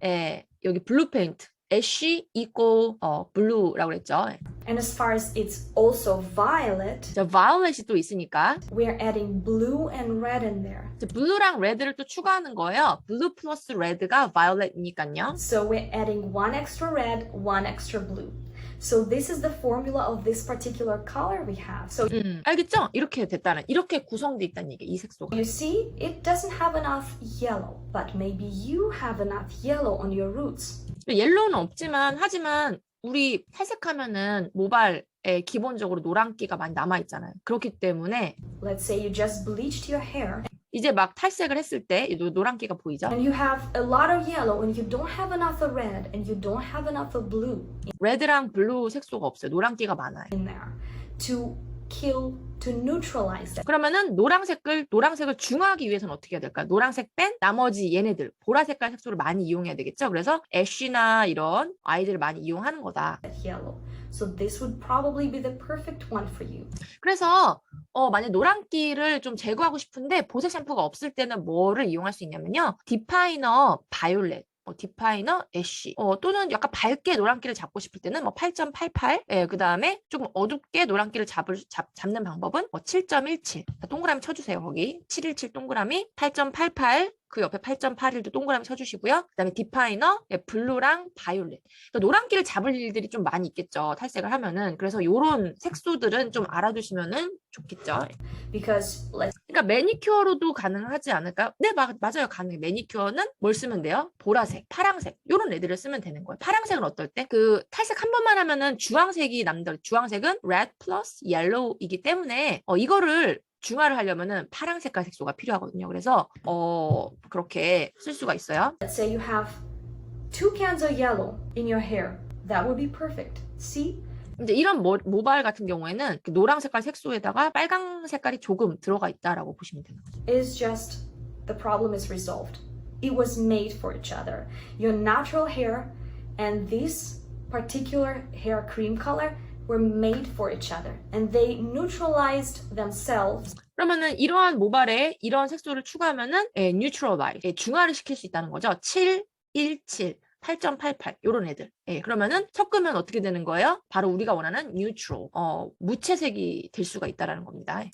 여기 블루 페인트. 애쉬 equal blue라고 그랬죠. And as far as it's also violet, 자, violet이 또 있으니까 we're adding blue and red in there. 블루랑 레드를 또 추가하는 거예요. 블루 플러스 레드가 violet이니까요. So we're adding 1 extra red, 1 extra blue. So this is the formula of this particular color we have. So 알겠죠? 이렇게 구성돼 있다는 얘기, 이 색소가. you see, it doesn't have enough yellow, but maybe you have enough yellow on your roots. 옐로우는 없지만 하지만 우리 탈색하면은 모발에 기본적으로 노란기가 많이 남아 있잖아요. 그렇기 때문에 Let's say you just bleached your hair 이제 막 탈색을 했을 때 노란기가 보이죠? and you have a lot of yellow and you don't have enough of red and you don't have enough of blue 레드랑 블루 색소가 없어요. 노란기가 많아요. in there to neutralize that. 그러면은 노란색을 중화하기 위해서는 어떻게 해야 될까? 노란색 뺀 나머지 얘네들 보라색깔 색소를 많이 이용해야 되겠죠? 그래서 애쉬나 이런 아이들을 많이 이용하는 거다. Yellow. So this would probably be the perfect one for you. 그래서 만약 노란기를 좀 제거하고 싶은데 보색 샴푸가 없을 때는 뭐를 이용할 수 있냐면요. 디파이너 바이올렛. 디파이너 애쉬 또는 약간 밝게 노란기를 잡고 싶을 때는 8.88 그 다음에 조금 어둡게 노란기를 잡는 방법은 7.17 동그라미 쳐주세요. 거기 717 동그라미 8.88 그 옆에 8.81도 동그라미 쳐주시고요. 그다음에 디파이너, 예, 블루랑 바이올렛. 그러니까 노란기를 잡을 일들이 좀 많이 있겠죠. 탈색을 하면은. 그래서 요런 색소들은 좀 알아두시면은 좋겠죠. Because let's 그러니까 매니큐어로도 가능하지 않을까요? 네, 맞아요. 가능해요. 매니큐어는 뭘 쓰면 돼요? 보라색, 파랑색 요런 애들을 쓰면 되는 거예요. 파랑색은 어떨 때? 그 탈색 한 번만 하면은 주황색이 남들. 주황색은 red plus yellow이기 때문에 이거를 중화를 하려면은 파랑 색깔 색소가 필요하거든요. 그래서 그렇게 쓸 수가 있어요. say you have 2 cans of yellow in your hair. That would be perfect. See? 이제 이런 모발 같은 경우에는 그 노랑 색깔 색소에다가 빨강 색깔이 조금 들어가 있다라고 보시면 되는 거죠. Is just the problem is resolved. It was made for each other. Your natural hair and this particular hair cream color were made for each other and they neutralized themselves. 그러면은 이러한 모발에 이런 색소를 추가하면은 뉴트럴바이 중화를 시킬 수 있다는 거죠. 7, 1, 7, 8.88 요런 애들. 예, 그러면은 섞으면 어떻게 되는 거예요? 바로 우리가 원하는 뉴트럴, 무채색이 될 수가 있다라는 겁니다.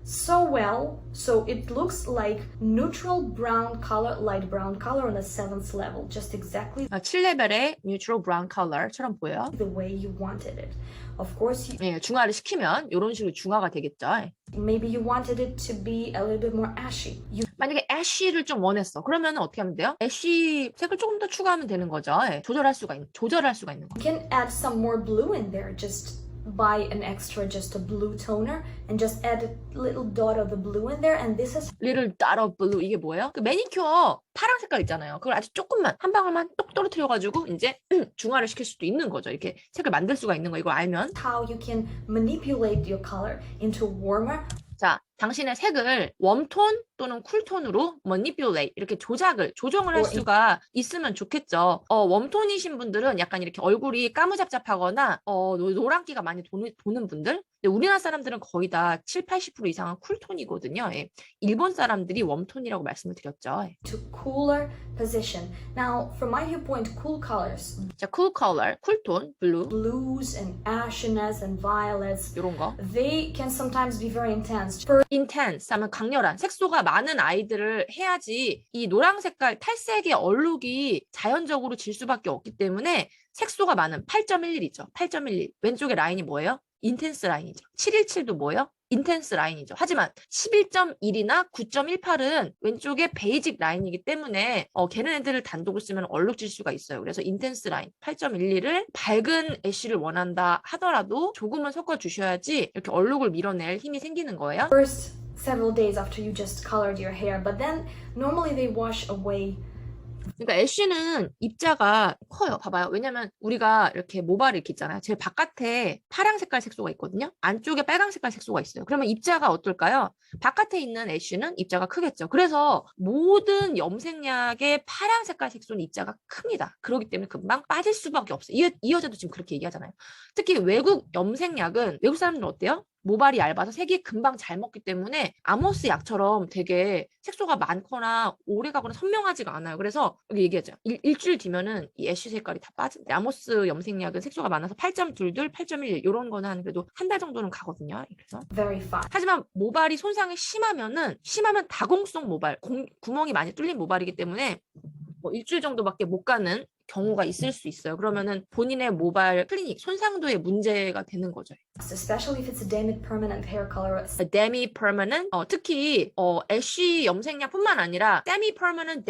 So well, so it looks like neutral brown color, light brown color on the 7th level, just exactly 7레벨의 뉴트럴 브라운 컬러처럼 보여요. the way you wanted it. Of course, 예, 중화를 시키면 이런 식으로 중화가 되겠죠. maybe you wanted it to be a little bit more ashy. You 만약에 애쉬를 좀 원했어. 그러면 어떻게 하면 돼요? 애쉬 색을 조금 더 추가하면 되는 거죠. 예, 조절할 수가 있는 거. can add some more blue in there. Just buy an extra, just a blue toner, and just add a little dot of the blue in there. And this is Little dot of blue 이게 뭐예요? 그 매니큐어 파란 색깔 있잖아요. 그걸 아주 조금만 한 방울만 똑 떨어뜨려가지고 이제 중화를 시킬 수도 있는 거죠. 이렇게 색을 만들 수가 있는 거 이걸 알면. how you can manipulate your color into warmer. 자, 당신의 색을 웜톤 또는 쿨톤으로 manipulate 이렇게 조정을 할 수가 있으면 좋겠죠. 웜톤이신 분들은 약간 이렇게 얼굴이 까무잡잡하거나 노란기가 많이 도는 분들. 근데 우리나라 사람들은 거의 다 7, 80% 이상은 쿨톤이거든요. 예. 일본 사람들이 웜톤이라고 말씀을 드렸죠. 예. To cooler position. Now, from my viewpoint, cool colors, 자, cool color, 쿨톤, 블루 blues and ashiness and violets, 이런 거. they can sometimes be very intense. intense 하면 강렬한 색소가 많은 아이들을 해야지 이 노랑 색깔 탈색의 얼룩이 자연적으로 질 수밖에 없기 때문에 색소가 많은 8.11이죠. 8.11 왼쪽에 라인이 뭐예요? 인텐스 라인이죠. 717도 뭐예요? 인텐스 라인이죠. 하지만 11.1이나 9.18은 왼쪽에 베이직 라인이기 때문에 걔네들을 단독으로 쓰면 얼룩질 수가 있어요. 그래서 인텐스 라인 8.12를 밝은 애쉬를 원한다 하더라도 조금은 섞어주셔야지 이렇게 얼룩을 밀어낼 힘이 생기는 거예요. First several days after you just colored your hair, but then normally they wash away. 그러니까 애쉬는 입자가 커요. 봐봐요. 왜냐면 우리가 이렇게 모발이 이렇게 있잖아요. 제일 바깥에 파랑 색깔 색소가 있거든요. 안쪽에 빨강 색깔 색소가 있어요. 그러면 입자가 어떨까요? 바깥에 있는 애쉬는 입자가 크겠죠. 그래서 모든 염색약의 파랑 색깔 색소는 입자가 큽니다. 그렇기 때문에 금방 빠질 수밖에 없어요. 이 여자도 지금 그렇게 얘기하잖아요. 특히 외국 염색약은 외국 사람들은 어때요? 모발이 얇아서 색이 금방 잘 먹기 때문에 아모스 약처럼 되게 색소가 많거나 오래가거나 선명하지가 않아요. 그래서 여기 얘기하죠. 일주일 뒤면은 이 애쉬 색깔이 다 빠진다. 아모스 염색약은 색소가 많아서 8.22, 8.11 이런 거는 한 그래도 한 달 정도는 가거든요. 그래서 Very fast. 하지만 모발이 손상이 심하면 다공성 모발, 구멍이 많이 뚫린 모발이기 때문에 뭐 일주일 정도밖에 못 가는 경우가 있을 수 있어요. 그러면은 본인의 모발 클리닉 손상도에 문제가 되는 거죠. Especially if it's a demi-permanent hair color. 데미-퍼머넌트 특히 애쉬 염색약뿐만 아니라 데미-퍼머넌트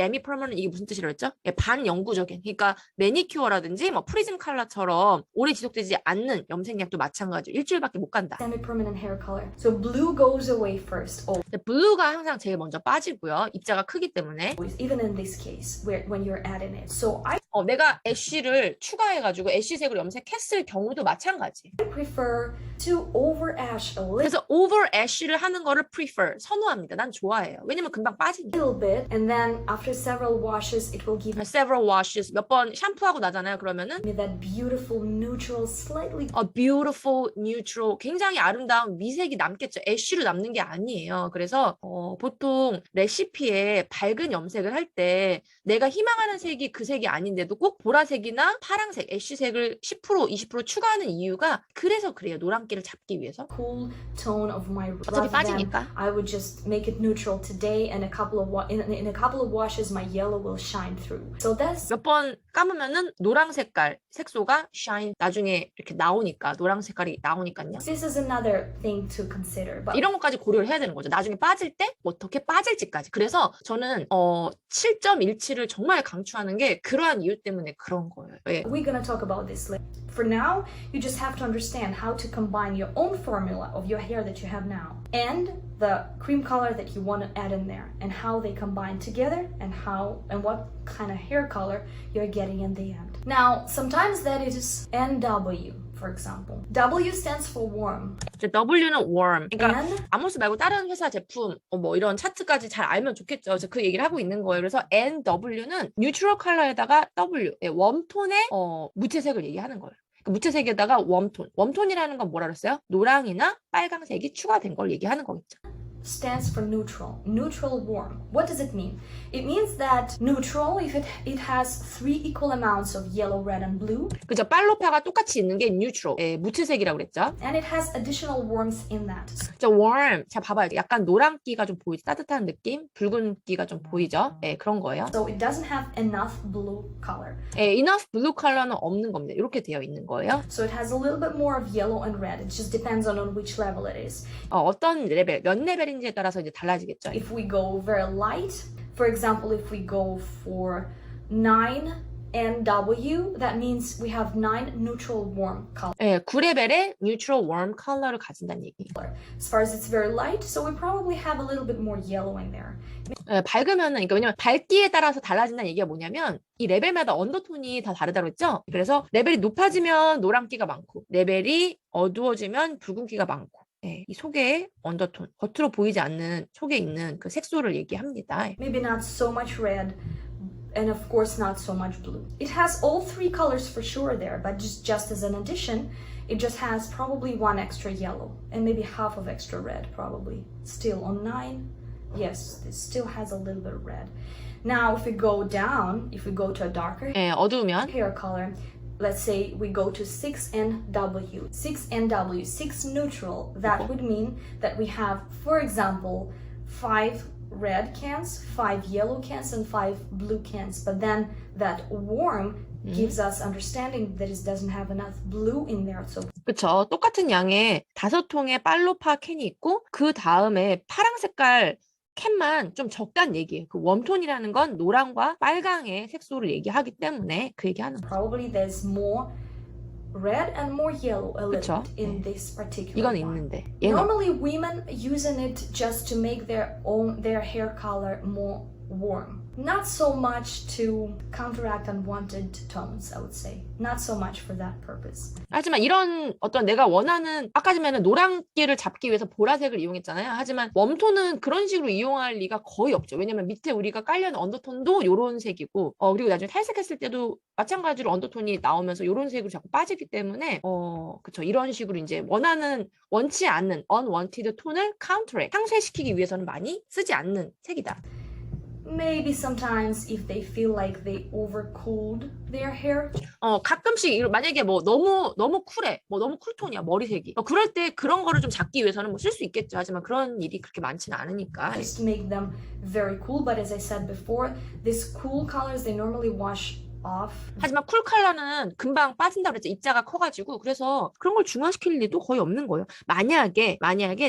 이게 무슨 뜻이라고 했죠? 예, 반영구적인 그러니까 매니큐어라든지 뭐 프리즘 컬러처럼 오래 지속되지 않는 염색약도 마찬가지로 일주일밖에 못 간다. Semi-permanent hair color. So blue goes away first. 블루가 항상 제일 먼저 빠지고요. 입자가 크기 때문에 Always, even in this case, when you're adding it. So I 내가 애쉬를 추가해가지고 애쉬색으로 염색했을 경우도 마찬가지. prefer to over ash a 그래서 over 애쉬를 하는 거를 prefer, 선호합니다. 난 좋아해요. 왜냐면 금방 빠지니까. little bit, and then after several washes, it will give several washes, 몇 번 샴푸하고 나잖아요. 그러면은 me that beautiful neutral, slightly beautiful neutral, 굉장히 아름다운 미색이 남겠죠. 애쉬로 남는 게 아니에요. 그래서 보통 레시피에 밝은 염색을 할 때 내가 희망하는 색이 그 색이 아닌데도 꼭 보라색이나 파랑색, 애쉬색을 10%, 20% 추가하는 이유가 그래서 그래요. 노란 노란기를 잡기 위해서. cool tone of my 어차피 rather than 빠지니까. I would just make it neutral today and in a couple of washes my yellow will shine through. So that's 몇 번 감으면은 노랑 색깔 색소가 shine 나중에 이렇게 나오니까 노랑 색깔이 나오니까요. this is another thing to consider. But 이런 것까지 고려를 해야 되는 거죠. 나중에 빠질 때 어떻게 빠질지까지. 그래서 저는 7.17을 정말 강추하는 게 그러한 이유 때문에 그런 거예요. 예. we're gonna talk about this later. For now, you just have to understand how to combine your own formula of your hair that you have now and the cream color that you want to add in there and how they combine together and what kind of hair color you're getting in the end. Now, sometimes that is NW, for example. W stands for warm. 이제 W는 warm. 그러니까 And 아모스 말고 다른 회사 제품 뭐 이런 차트까지 잘 알면 좋겠죠. 그래서 그 얘기를 하고 있는 거예요. 그래서 NW는 뉴트럴 컬러에다가 W, 웜톤의 무채색을 얘기하는 거예요. 그 무채색에다가 웜톤. 웜톤이라는 건 뭐라 그랬어요? 노랑이나 빨강색이 추가된 걸 얘기하는 거겠죠. stands for neutral. Neutral warm. What does it mean? It means that neutral, if it has 3 equal amounts of yellow, red, and blue, 그죠? 빨로파가 똑같이 있는 게 neutral, 무채색이라고 그랬죠. and it has additional warmth in that. 저 warm, 자 봐봐요. 약간 노란기가 좀 보이죠? 따뜻한 느낌? 붉은기가 좀 보이죠? 그런 거예요. So it doesn't have enough blue color. enough blue color는 없는 겁니다. 이렇게 되어 있는 거예요. So it has a little bit more of yellow and red. It just depends on which level it is. 어떤 레벨, 몇 레벨인지에 따라서 이제 달라지겠죠. If we go very light, for example, if we go for 9 NW, that means we have 9 neutral warm color. 9레벨의 neutral warm color를 가진다는 얘기. As far as it's very light, so we probably have a little bit more yellow in there. 밝으면은, 그러니까 왜냐면 밝기에 따라서 달라진다는 얘기가 뭐냐면 이 레벨마다 언더톤이 다 다르다고 했죠. 그래서 레벨이 높아지면 노란기가 많고 레벨이 어두워지면 붉은기가 많고. 이 속에 언더톤, 겉으로 보이지 않는 속에 있는 그 색소를 얘기합니다. Maybe not so much red, and of course not so much blue. It has all 3 colors for sure there, but just as an addition, it just has probably 1 extra yellow and maybe half of extra red probably. Still on 9, yes, it still has a little bit of red. Now if we go down, if we go to a darker 어두우면 hair color, let's say we go to 6NW. 6NW, 6 neutral, that would mean that we have, for example, 5 red cans, 5 yellow cans, and 5 blue cans. But then that warm gives us understanding that it doesn't have enough blue in there. So 그쵸. 똑같은 양의 5통의 빨로파 캔이 있고 그 다음에 파랑 색깔 캔만 좀 적다는 얘기예요. 그 웜톤이라는 건 노랑과 빨강의 색소를 얘기하기 때문에 그 얘기하는 거예요. probably there's more red and more yellow a little 그쵸? bit in this particular 이건 one. 있는데 얘는 Normally women using it just to make their hair color more warm. Not so much to counteract unwanted tones, I would say. Not so much for that purpose. 하지만 이런 어떤 내가 원하는 아까 전에는 노란기를 잡기 위해서 보라색을 이용했잖아요. 하지만 웜톤은 그런 식으로 이용할 리가 거의 없죠. 왜냐면 밑에 우리가 깔려는 언더톤도 요런 색이고 그리고 나중에 탈색했을 때도 마찬가지로 언더톤이 나오면서 요런 색으로 자꾸 빠지기 때문에 그쵸. 이런 식으로 이제 원치 않는 unwanted 톤을 counteract, 상쇄시키기 위해서는 많이 쓰지 않는 색이다. Maybe sometimes if they feel like they overcooled their hair. 가끔씩 만약에 뭐 너무 쿨해, 뭐 너무 쿨톤이야 머리색이. 그럴 때 그런 거를 좀 잡기 위해서는 뭐 쓸 수 있겠죠. 하지만 그런 일이 그렇게 많지는 않으니까. Just to make them very cool, but as I said before, these cool colors they normally wash off. 하지만 쿨 컬러는 금방 빠진다고 그랬죠. 입자가 커가지고. 그래서 그런 걸 중화시킬 일도 거의 없는 거예요. 만약에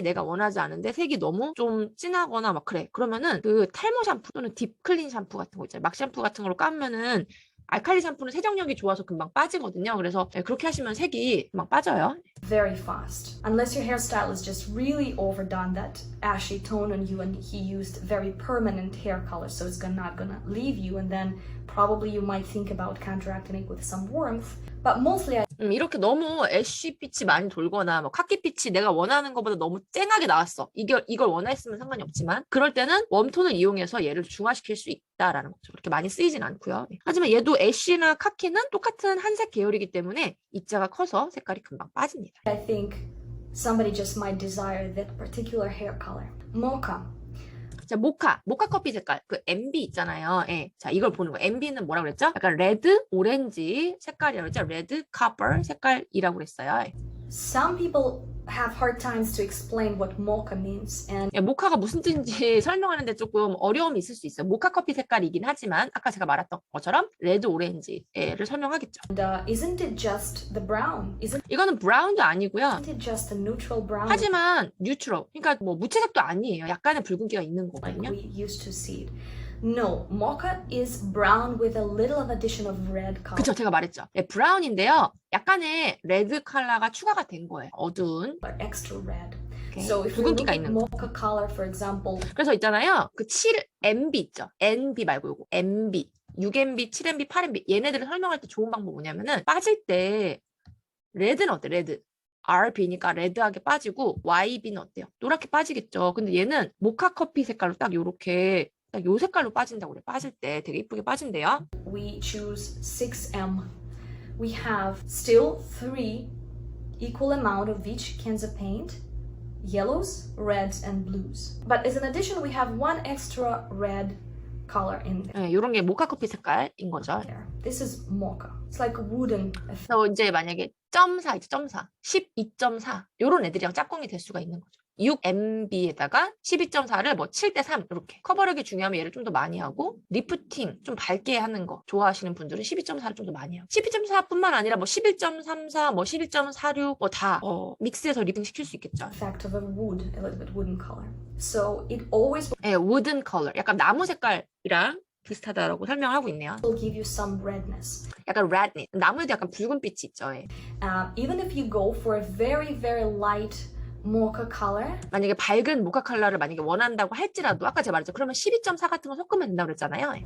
내가 원하지 않은데 색이 너무 좀 진하거나 막 그래. 그러면은 그 탈모 샴푸 또는 딥클린 샴푸 같은 거 있잖아요. 막 샴푸 같은 걸로 감면은 알칼리 샴푸는 세정력이 좋아서 금방 빠지거든요. 그래서 그렇게 하시면 색이 금방 빠져요. Very fast. Unless your hairstyle is just really overdone that ashy tone on you and he used very permanent hair color, so it's not gonna leave you, and then probably you might think about counteracting it with some warmth. But mostly 이렇게 너무 애쉬빛이 많이 돌거나 뭐 카키빛이 내가 원하는 것보다 너무 쨍하게 나왔어. 이걸 원했으면 상관이 없지만 그럴 때는 웜톤을 이용해서 얘를 중화시킬 수 있다라는 거죠. 그렇게 많이 쓰이진 않고요. 하지만 얘도 애쉬나 카키는 똑같은 한색 계열이기 때문에 입자가 커서 색깔이 금방 빠집니다. I think somebody just might desire that particular hair color. Mocha. 자, 모카 커피 색깔, 그 MB 있잖아요. 자, 이걸 보는 거예요. MB는 뭐라고 그랬죠? 약간 레드, 오렌지 색깔이라고 그랬죠? 레드, 커퍼 색깔이라고 그랬어요. Some people have hard times to explain what mocha means, and 예, 모카가 무슨 뜻인지 설명하는데 조금 어려움이 있을 수 있어요. 모카 커피 색깔이긴 하지만 아까 제가 말했던 것처럼 레드 오렌지를 설명하겠죠. isn't it just the brown? 이거는 브라운도 아니고요. Isn't it just a neutral brown 하지만 뉴트럴, 그러니까 뭐 무채색도 아니에요. 약간의 붉은기가 있는 like 거거든요. we used to see it? No, mocha is brown with a little of addition of red color. 그쵸, 제가 말했죠. 네, 브라운인데요. 약간의 레드 컬러가 추가가 된 거예요. 어두운. Extra red. 이렇게 So if we look 붉은기가 at 있는 거. mocha color, for example, 그래서 있잖아요. 그 7MB 있죠. NB 말고 이거 MB, 6MB, 7MB, 8MB 얘네들을 설명할 때 좋은 방법 뭐냐면은 빠질 때 레드는 어때? 레드. RB니까 레드하게 빠지고 YB는 어때요? 노랗게 빠지겠죠. 근데 얘는 모카 커피 색깔로 딱 요렇게 딱 요 색깔로 빠진다고 그래. 빠질 때 되게 이쁘게 빠진대요. we choose 6M. We have still 3 equal amount of each cans of paint, yellows, reds, and blues. But as an addition, we have one extra red color in there. 네, 요런 게 모카 커피 색깔인 거죠. This is mocha. It's like a wooden effect. 그래서 이제 만약에 0.4 있죠, 0.4, 12.4 요런 애들이랑 짝꿍이 될 수가 있는 거죠. 6MB에다가 12.4를 뭐 7대3 이렇게 커버력이 중요하면 얘를 좀 더 많이 하고 리프팅 좀 밝게 하는 거 좋아하시는 분들은 12.4를 좀 더 많이 하고 12.4뿐만 아니라 뭐 11.34, 뭐 11.46 뭐 다 믹스해서 리프팅 시킬 수 있겠죠. Effect of a wood, a little bit wooden color. So it always 네, wooden color, 약간 나무 색깔이랑 비슷하다라고 설명하고 있네요. will give you some redness. 약간 redness, 나무에도 약간 붉은빛이 있죠. 예. Even if you go for a very, very light mocha color, 만약에 밝은 모카 컬러를 만약에 원한다고 할지라도 아까 제가 말했죠. 그러면 12.4 같은 거 섞으면 된다고 그랬잖아요. 예.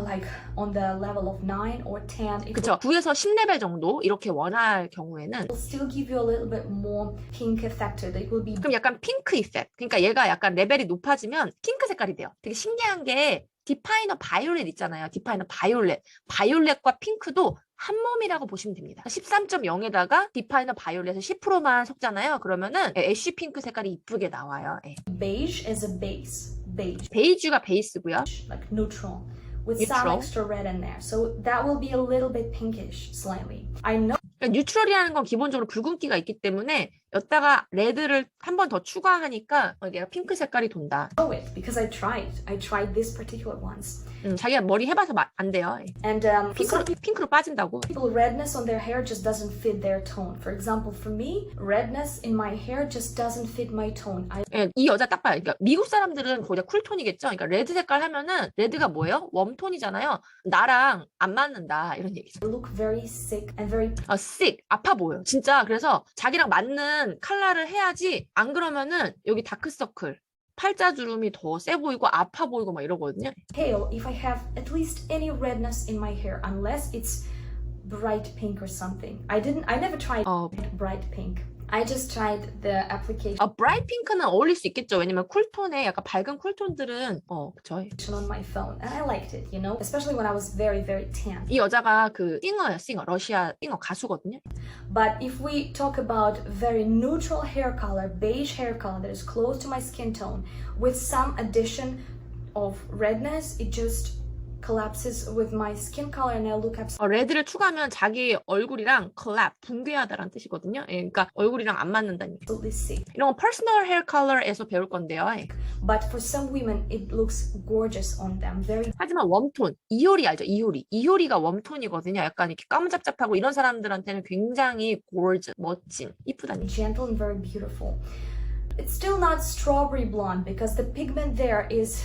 like on the level of 9 or 10, it 그쵸. 9에서 10레벨 정도 이렇게 원할 경우에는 will still give you a little bit more pink effect. It will be 그럼 약간 핑크 이펙트. 그러니까 얘가 약간 레벨이 높아지면 핑크 색깔이 돼요. 되게 신기한 게 디파이너 바이올렛 있잖아요. 디파이너 바이올렛. 바이올렛과 핑크도 한 몸이라고 보시면 됩니다. 13.0에다가 디파이너 바이올렛을 10%만 섞잖아요. 그러면은 애쉬 핑크 색깔이 이쁘게 나와요. 예. beige as a base. Beige, 베이지가 베이스고요. like neutral, with some Neutral. extra red in there. So that will be a little bit pinkish, slightly. I know 그러니까 뉴트럴이라는 건 기본적으로 붉은기가 있기 때문에 여기다가 레드를 한 번 더 추가하니까 얘가 핑크 색깔이 돈다. it because I tried this particular ones. 자기가 머리 해봐서 안 돼요. And for some 핑크로 빠진다고. people, redness on their hair just doesn't fit their tone. For example, for me, redness in my hair just doesn't fit my tone. I 예, 이 여자 딱 봐요. 그러니까 미국 사람들은 거의 다 쿨톤이겠죠. 그러니까 레드 색깔 하면은 레드가 뭐예요? 웜톤이잖아요. 나랑 안 맞는다 이런 얘기죠. look very sick and very sick, 아파 보여. 진짜 그래서 자기랑 맞는 컬러를 해야지 안 그러면은 여기 다크서클, 팔자주름이 더 세 보이고 아파 보이고 막 이러거든요. pale if I have at least any redness in my hair, unless it's bright pink or something. I never tried bright pink. I just tried the application 브라이트 핑크는 어울릴 수 있겠죠. 왜냐면 쿨톤에 약간 밝은 쿨톤들은 그쵸. on my phone, and I liked it, you know, especially when I was very, very tan. 이 여자가 그 싱어예요. 러시아 싱어 가수거든요. But if we talk about very neutral hair color, beige hair color that is close to my skin tone, with some addition of redness, it just collapses with my skin color and I look 레드를 추가하면 자기 얼굴이랑 collapse, 붕괴하다라는 뜻이거든요. 예, 그러니까 얼굴이랑 안 맞는다는 얘기. absolutely sick. 이런 거 personal hair color에서 배울 건데요. 예. But for some women, it looks gorgeous on them. Very 하지만 웜톤, 이효리 알죠? 이효리가 웜톤이거든요. 약간 이렇게 까무잡잡하고 이런 사람들한테는 굉장히 gorgeous, 멋진, 이쁘다는 얘기. gentle and very beautiful. It's still not strawberry blonde because the pigment there is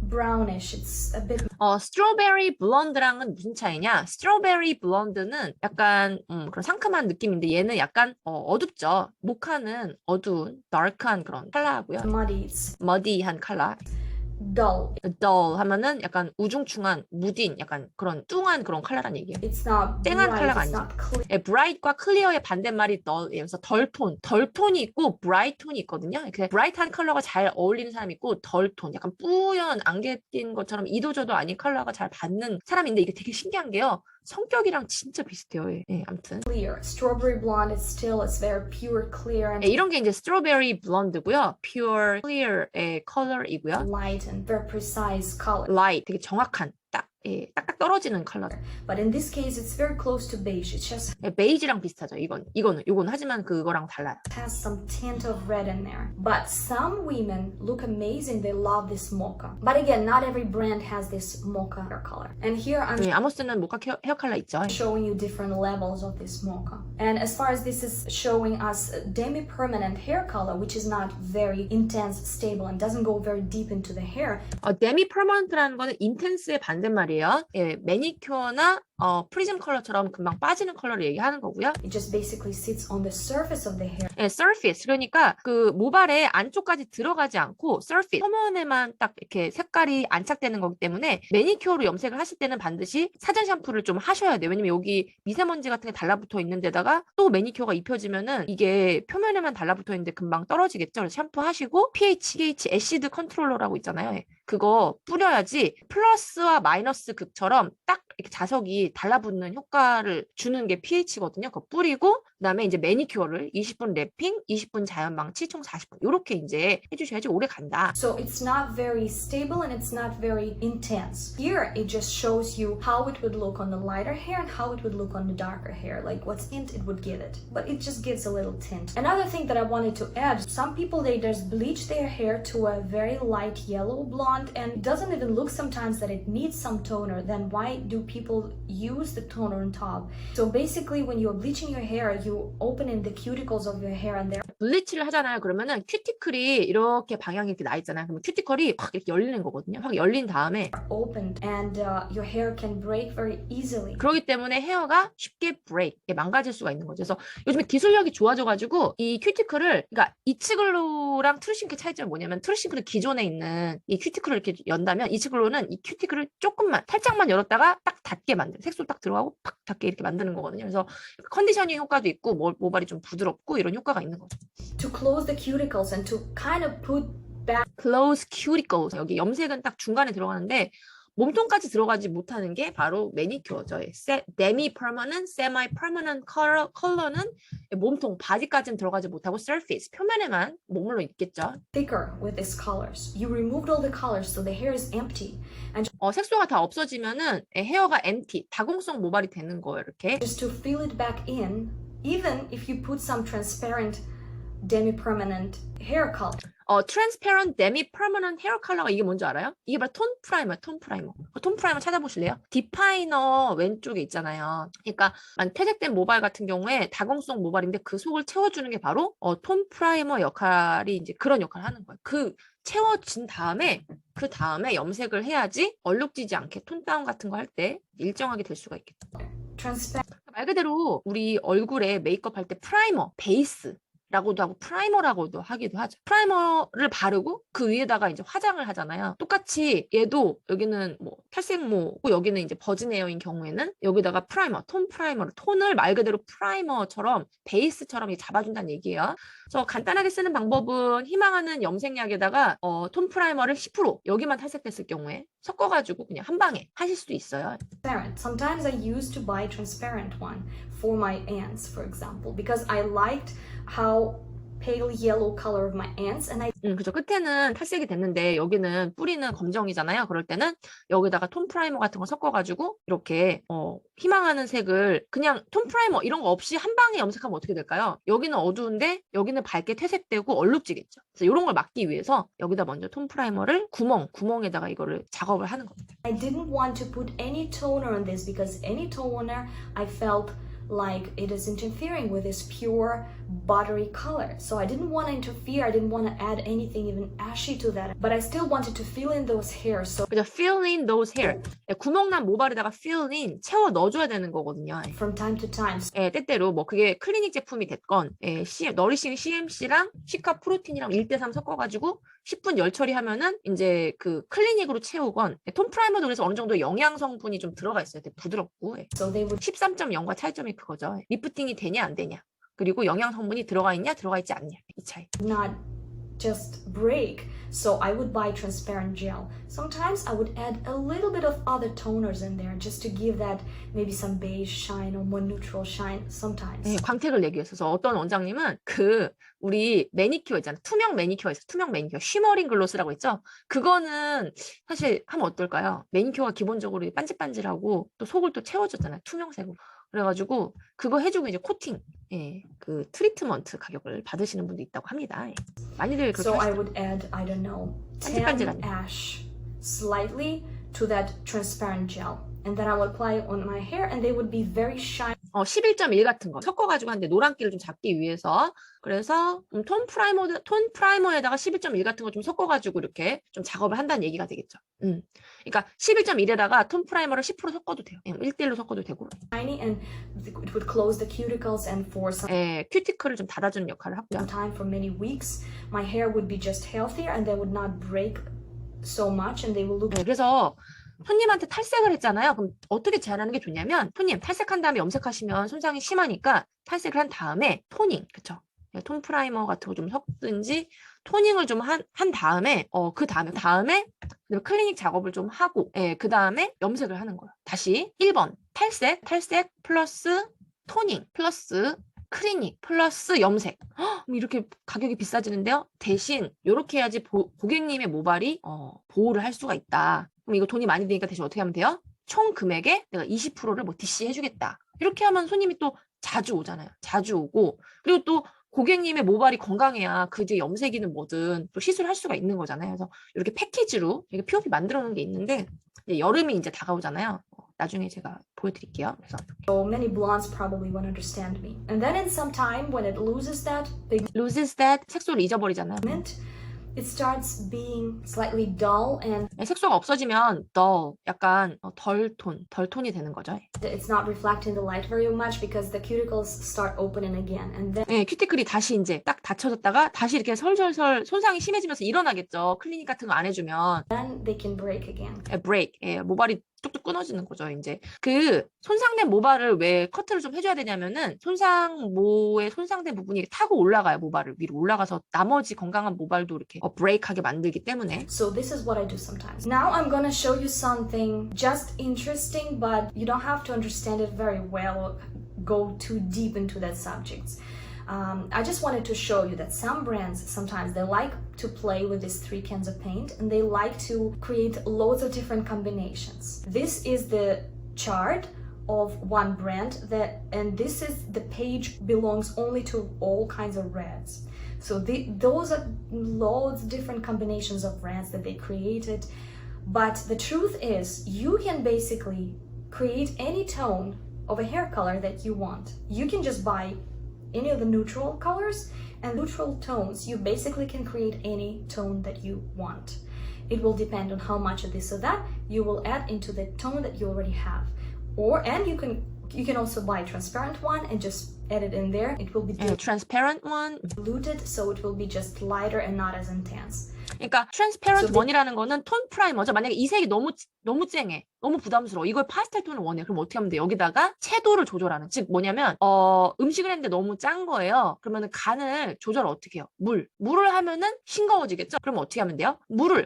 brownish. It's a bit 스트로베리 블론드랑은 무슨 차이냐? 스트로베리 블론드는 약간 그런 상큼한 느낌인데 얘는 약간 어둡죠. 모카는 어두운, dark한 그런 컬러고요. muddy. It's 머디한 컬러. dull. dull 하면은 약간 우중충한, 무딘, 약간 그런 뚱한 그런 컬러란 얘기예요. It's not 땡한 bright. 컬러가 It's 아니죠. not clear. 예, bright과 clear의 반대말이 dull이면서 덜톤이 있고 bright 톤이 있거든요. 그 bright한 컬러가 잘 어울리는 사람이 있고 덜톤, 약간 뿌연 안개 낀 것처럼 이도저도 아닌 컬러가 잘 받는 사람인데 이게 되게 신기한 게요. 성격이랑 진짜 비슷해요. 예, 아무튼. Clear. Strawberry blonde is still, it's very pure, clear, and 예, 이런 게 이제 스트로베리 블론드고요. pure clear의 컬러이고요. light and very precise color. light 되게 정확한 딱 예, 딱딱 떨어지는 컬러. But in this case, it's very close to beige. It just 예, 베이지랑 비슷하죠. 요거는 하지만 그거랑 달라요. has some tint of red in there. But some women look amazing. They love this mocha. But again, not every brand has this mocha hair color. And here I'm 예, 아모스는 모카 헤어 컬러 있죠. showing you different levels of this mocha. And as far as this is showing us a demi-permanent hair color, which is not very intense, stable, and doesn't go very deep into the hair. 데미 퍼먼트라는 거는 인텐스의 반대말이에요. 예, 매니큐어나 프리즘 컬러처럼 금방 빠지는 컬러를 얘기하는 거고요. It just basically sits on the surface of the hair. 예, surface. 그러니까 그 모발의 안쪽까지 들어가지 않고 surface. 표면에만 딱 이렇게 색깔이 안착되는 거기 때문에 매니큐어로 염색을 하실 때는 반드시 사전 샴푸를 좀 하셔야 돼요. 왜냐면 여기 미세먼지 같은 게 달라붙어 있는 데다가 또 매니큐어가 입혀지면은 이게 표면에만 달라붙어 있는데 금방 떨어지겠죠. 그래서 샴푸하시고 pH 애시드 컨트롤러라고 있잖아요. 예. 그거 뿌려야지 플러스와 마이너스 극처럼 딱 이렇게 자석이 달라붙는 효과를 주는 게 pH거든요. 그거 뿌리고 그다음에 이제 매니큐어를 20분 랩핑, 20분 자연 망치, 총 40분 이렇게 이제 해주셔야지 오래 간다. So it's not very stable and it's not very intense. Here it just shows you how it would look on the lighter hair and how it would look on the darker hair. Like what tint it would give it. But it just gives a little tint. Another thing that I wanted to add, some people they just bleach their hair to a very light yellow blonde and it doesn't even look sometimes that it needs some toner. Then why do people use the toner on top? So basically when you're bleaching your hair, you open in the cuticles of your hair and they're 블리치를 하잖아요. 그러면은 큐티클이 이렇게 방향이 이렇게 나 있잖아요. 그러면 큐티클이 확 이렇게 열리는 거거든요. 확 열린 다음에 opened and your hair can break very easily. 그렇기 때문에 헤어가 쉽게 브레이크, 망가질 수가 있는 거죠. 그래서 요즘에 기술력이 좋아져가지고 이 큐티클을, 그러니까 이치글로랑 트루싱크의 차이점이 뭐냐면 트루싱크는 기존에 있는 이 큐티클을 이렇게 연다면 이치글로는 이 큐티클을 조금만, 살짝만 열었다가 딱 닫게 만드는, 색소 딱 들어가고 팍 닫게 이렇게 만드는 거거든요. 그래서 컨디셔닝 효과도 있고 모발이 좀 부드럽고 이런 효과가 있는 거죠. To close the cuticles and to kind of put back Close cuticles. 여기 염색은 딱 중간에 들어가는데 몸통까지 들어가지 못하는 게 바로 매니큐어죠. 데미-퍼머넌트, 세미-퍼머넌트 컬러는 몸통, 바디까지는 들어가지 못하고 surface, 표면에만 머물러 있겠죠. thicker with these colors. You removed all the colors so the hair is empty. And 색소가 다 없어지면은 헤어가 empty, 다공성 모발이 되는 거예요. 이렇게. just to fill it back in, even if you put some transparent demi-permanent hair color. transparent demi-permanent hair 컬러가 이게 뭔지 알아요? 이게 바로 톤 프라이머, 톤 프라이머. 톤 프라이머 찾아보실래요? 디파이너 왼쪽에 있잖아요. 그러니까 퇴색된 모발 같은 경우에 다공성 모발인데 그 속을 채워주는 게 바로 톤 프라이머 역할이 이제 그런 역할을 하는 거예요. 그 채워진 다음에 그 다음에 염색을 해야지 얼룩지지 않게 톤 다운 같은 거 할 때 일정하게 될 수가 있겠죠. 말 그대로 우리 얼굴에 메이크업 할 때 프라이머, 베이스 라고도 하고 프라이머라고도 하기도 하죠. 프라이머를 바르고 그 위에다가 이제 화장을 하잖아요. 똑같이 얘도 여기는 뭐 탈색모고 여기는 이제 버진 에어인 경우에는 여기다가 프라이머, 톤 프라이머를 톤을 말 그대로 프라이머처럼 베이스처럼 잡아준다는 얘기예요. 그래서 간단하게 쓰는 방법은 희망하는 염색약에다가 톤 프라이머를 10% 여기만 탈색됐을 경우에 섞어가지고 그냥 한 방에 하실 수도 있어요. Sometimes I used to buy transparent one for my ants, for example, because I liked how pale yellow color of my ants and I 그죠. 끝에는 탈색이 됐는데 여기는 뿌리는 검정이잖아요. 그럴 때는 여기다가 톤 프라이머 같은 거 섞어가지고 이렇게 희망하는 색을 그냥 톤 프라이머 이런 거 없이 한 방에 염색하면 어떻게 될까요? 여기는 어두운데 여기는 밝게 퇴색되고 얼룩지겠죠. 그래서 이런 걸 막기 위해서 여기다 먼저 톤 프라이머를 구멍에다가 이거를 작업을 하는 겁니다. I didn't want to put any toner on this because any toner I felt like it is interfering with this pure buttery color. So I didn't want to interfere. I didn't want to add anything even ashy to that. But I still wanted to fill in those hairs. So 그죠. Fill in those hair. 구멍난 모발에다가 fill in 채워 넣어줘야 되는 거거든요. from time to time. 때때로 뭐 그게 클리닉 제품이 됐건 너리싱 CMC랑 시카 프로틴이랑 1대3 섞어가지고 10분 열 처리하면은 이제 그 클리닉으로 채우건 톤 프라이머도 그래서 어느 정도 영양 성분이 좀 들어가 있어요. 되게 부드럽고 So they would 13.0과 차이점이 그거죠. 리프팅이 되냐 안 되냐 그리고 영양 성분이 들어가 있냐 들어가 있지 않냐 이 차이. not just break. So I would buy transparent gel. Sometimes I would add a little bit of other toners in there just to give that maybe some beige shine or more neutral shine sometimes. 네, 광택을 내기 위해서 어떤 원장님은 우리 매니큐어 있잖아요. 투명 매니큐어 있어요. 투명 매니큐어. 쉬머링 글로스라고 있죠. 그거는 사실 하면 어떨까요? 매니큐어가 기본적으로 반질반질하고 또 속을 또 채워줬잖아요. 투명색으로. 그래가지고 그거 해주고 이제 코팅, 그 트리트먼트 가격을 받으시는 분도 있다고 합니다. 많이들 그렇게 So I 하시죠. would add, I don't know, 반질반질하네. 10 ash slightly to that transparent gel. And then I would apply it on my hair and they would be very shiny. 11.1 같은 거 섞어가지고 하는데 노란기를 좀 잡기 위해서 그래서 톤 프라이머에다가 11.1 같은 거 좀 섞어가지고 이렇게 좀 작업을 한다는 얘기가 되겠죠. 그러니까 11.1에다가 톤 프라이머를 10% 섞어도 돼요. 1대1로 섞어도 되고. And it would close the cuticles and for some 큐티클을 좀 닫아주는 역할을 하고요. time, for many weeks, my hair would be just healthier and they would not break so much and they will look 그래서 손님한테 탈색을 했잖아요. 그럼 어떻게 제안하는 게 좋냐면 손님 탈색한 다음에 염색하시면 손상이 심하니까 탈색을 한 다음에 토닝, 그쵸? 톤 프라이머 같은 거 좀 섞든지 토닝을 좀 한 다음에 그 다음에 클리닉 작업을 좀 하고 그 다음에 염색을 하는 거예요. 다시 1번 탈색 플러스 토닝 플러스 클리닉 플러스 염색. 이렇게 가격이 비싸지는데요. 대신 이렇게 해야지 고객님의 모발이 보호를 할 수가 있다. 그럼 이거 돈이 많이 드니까 대신 어떻게 하면 돼요? 총 금액에 내가 20%를 뭐 DC 해주겠다. 이렇게 하면 손님이 또 자주 오잖아요. 자주 오고 그리고 또 고객님의 모발이 건강해야 그 뒤에 염색이든 뭐든 또 시술할 수가 있는 거잖아요. 그래서 이렇게 패키지로 이렇게 POP 만들어 놓은 게 있는데 이제 여름이 이제 다가오잖아요. 나중에 제가 보여드릴게요. 그래서 so many blondes probably won't understand me. And then in some time when it loses that loses that 색소를 잊어버리잖아요. pigment, it starts being slightly dull and 색소가 없어지면 dull, 약간 덜 톤이 되는 거죠. it's not reflecting the light very much because the cuticles start opening again. And then 큐티클이 다시 이제 딱 닫혀졌다가 다시 이렇게 설설설 손상이 심해지면서 일어나겠죠. 클리닉 같은 거 안 해주면 they can break again. break, 모발이 뚝뚝 끊어지는 거죠. 이제 그 손상된 모발을 왜 커트를 좀 해줘야 되냐면은 모에 손상된 부분이 타고 올라가요. 모발을 위로 올라가서 나머지 건강한 모발도 이렇게 브레이크하게 만들기 때문에. So this is what I do sometimes. Now I'm gonna show you something just interesting, but you don't have to understand it very well or go too deep into that subject. I just wanted to show you that some brands sometimes they like to play with these 3 cans of paint and they like to create loads of different combinations. This is the chart of one brand and this is the page belongs only to all kinds of reds. So those are loads of different combinations of reds that they created. But the truth is you can basically create any tone of a hair color that you want. You can just buy any of the neutral colors and neutral tones. You basically can create any tone that you want. It will depend on how much of this or that you will add into the tone that you already have. And you can also buy a transparent one and just add it in there. It will be transparent one. diluted, so it will be just lighter and not as intense. 그러니까 transparent one이라는 거는 톤 프라이머죠. 만약에 이 색이 너무 쨍해, 너무 부담스러워. 이걸 파스텔 톤을 원해. 그럼 어떻게 하면 돼? 여기다가 채도를 조절하는. 즉 뭐냐면 음식을 했는데 너무 짠 거예요. 그러면은 간을 조절 어떻게 해요? 물을 하면은 싱거워지겠죠? 그럼 어떻게 하면 돼요?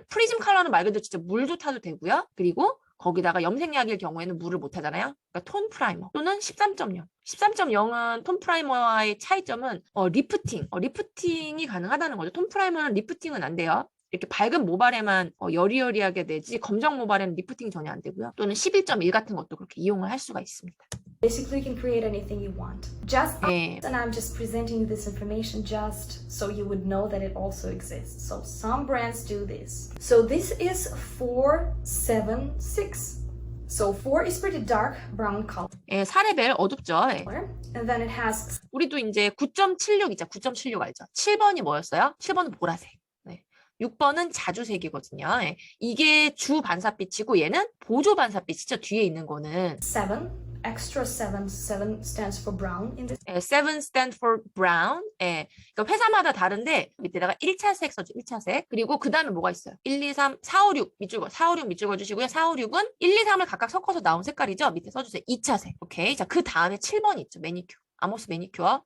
프리즘 컬러는 말 그대로 진짜 물도 타도 되고요. 그리고 거기다가 염색약일 경우에는 물을 못 하잖아요. 그러니까 톤 프라이머 또는 13.0. 13.0은 톤 프라이머와의 차이점은 리프팅이 가능하다는 거죠. 톤 프라이머는 리프팅은 안 돼요. 이렇게 밝은 모발에만 여리여리하게 되지 검정 모발에는 리프팅이 전혀 안 되고요. 또는 11.1 같은 것도 그렇게 이용을 할 수가 있습니다. Basically, you can create anything you want. And I'm just presenting you this information just so you would know that it also exists. So some brands do this. So this is 476. So 4 is pretty dark brown color. 4레벨 어둡죠. And then it has 우리도 이제 9.76 있죠. 9.76 알죠? 7번이 뭐였어요? 7번은 보라색. 6번은 자주색이거든요. 이게 주 반사빛이고 얘는 보조 반사빛이죠. 뒤에 있는 거는 7. Extra 7 stands for brown in this. 7 stand for brown. 그러니까 회사마다 다른데 밑에다가 1차색 써줘. 1차색. 그리고 그 다음에 뭐가 있어요? 1, 2, 3, 4, 5, 6 밑줄 4, 5, 6 밑줄 그어주시고요. 4, 5, 6은 1, 2, 3을 각각 섞어서 나온 색깔이죠. 밑에 써주세요. 2차색. 오케이. 자, 그 다음에 7번이 있죠. 매니큐어. 아모스 매니큐어.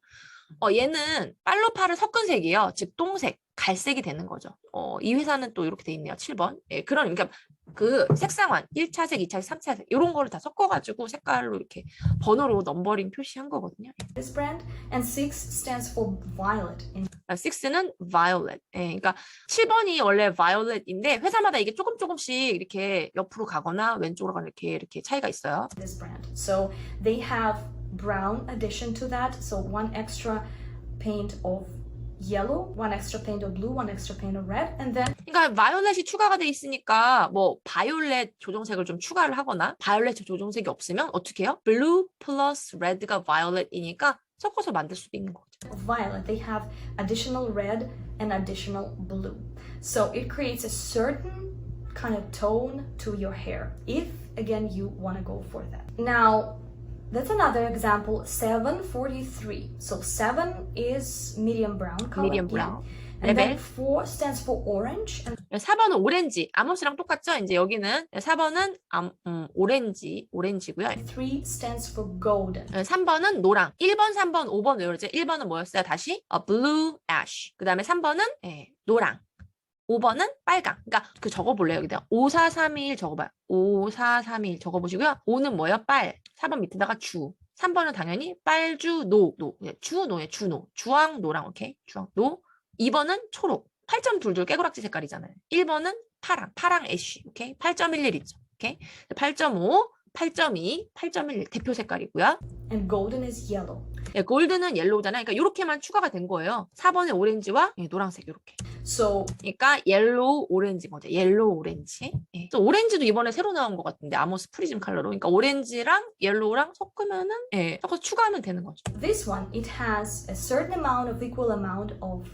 얘는 빨로파를 섞은 색이에요. 즉 똥색, 갈색이 되는 거죠. 이 회사는 또 이렇게 돼 있네요. 7번. 예, 그러니까 그 색상환 1차색, 2차색, 3차색 이런 거를 다 섞어가지고 색깔로 이렇게 번호로 넘버링 표시한 거거든요. this brand, and 6 stands for violet. 6는 violet. 예, 그러니까 7번이 원래 violet인데 회사마다 이게 조금씩 이렇게 옆으로 가거나 왼쪽으로 가거나 이렇게 차이가 있어요. This brand. So they have brown addition to that. So one extra paint of yellow, one extra paint of blue, one extra paint of red, and then 그러니까 바이올렛이 추가가 돼 있으니까 뭐 바이올렛 조정색을 좀 추가를 하거나 바이올렛 조정색이 없으면 어떻게 해요? blue plus red가 violet이니까 섞어서 만들 수도 있는 거죠. violet. They have additional red and additional blue. So it creates a certain kind of tone to your hair if again you want to go for that. Now that's another example, 743. So 7 is medium brown color. medium brown. And then 레벨 4 stands for orange. And 4번은 오렌지. 아모스랑 똑같죠? 이제 여기는 4번은 오렌지고요. 3 stands for golden. 3번은 노랑. 1번, 3번, 5번 외우죠? 1번은 뭐였어요? 다시 blue ash. 그 다음에 3번은 노랑. 5번은 빨강. 그러니까 그 적어볼래요. 여기다 5431 적어봐요. 5431 적어보시고요. 5는 뭐예요? 빨. 4번 밑에다가 주. 3번은 당연히 빨주, 노. 주노예, 주노. 주황, 노랑. 오케이? 주황, 노. 2번은 초록. 8.22 깨구락지 색깔이잖아요. 1번은 파랑 애쉬. 오케이? 8.11 있죠. 오케이? 8.5, 8.2, 8.11 대표 색깔이고요. And golden is yellow. 예, 골드는 옐로우잖아요. 그러니까 이렇게만 추가가 된 거예요. 4번의 오렌지와 노란색 이렇게. So 그러니까 옐로우 오렌지 뭐죠? 옐로우 오렌지. 예. 그래서 오렌지도 이번에 새로 나온 것 같은데 아모스 프리즘 컬러로. 그러니까 오렌지랑 옐로우랑 섞으면은 섞어서 추가하면 되는 거죠. this one, it has a certain amount of equal amount of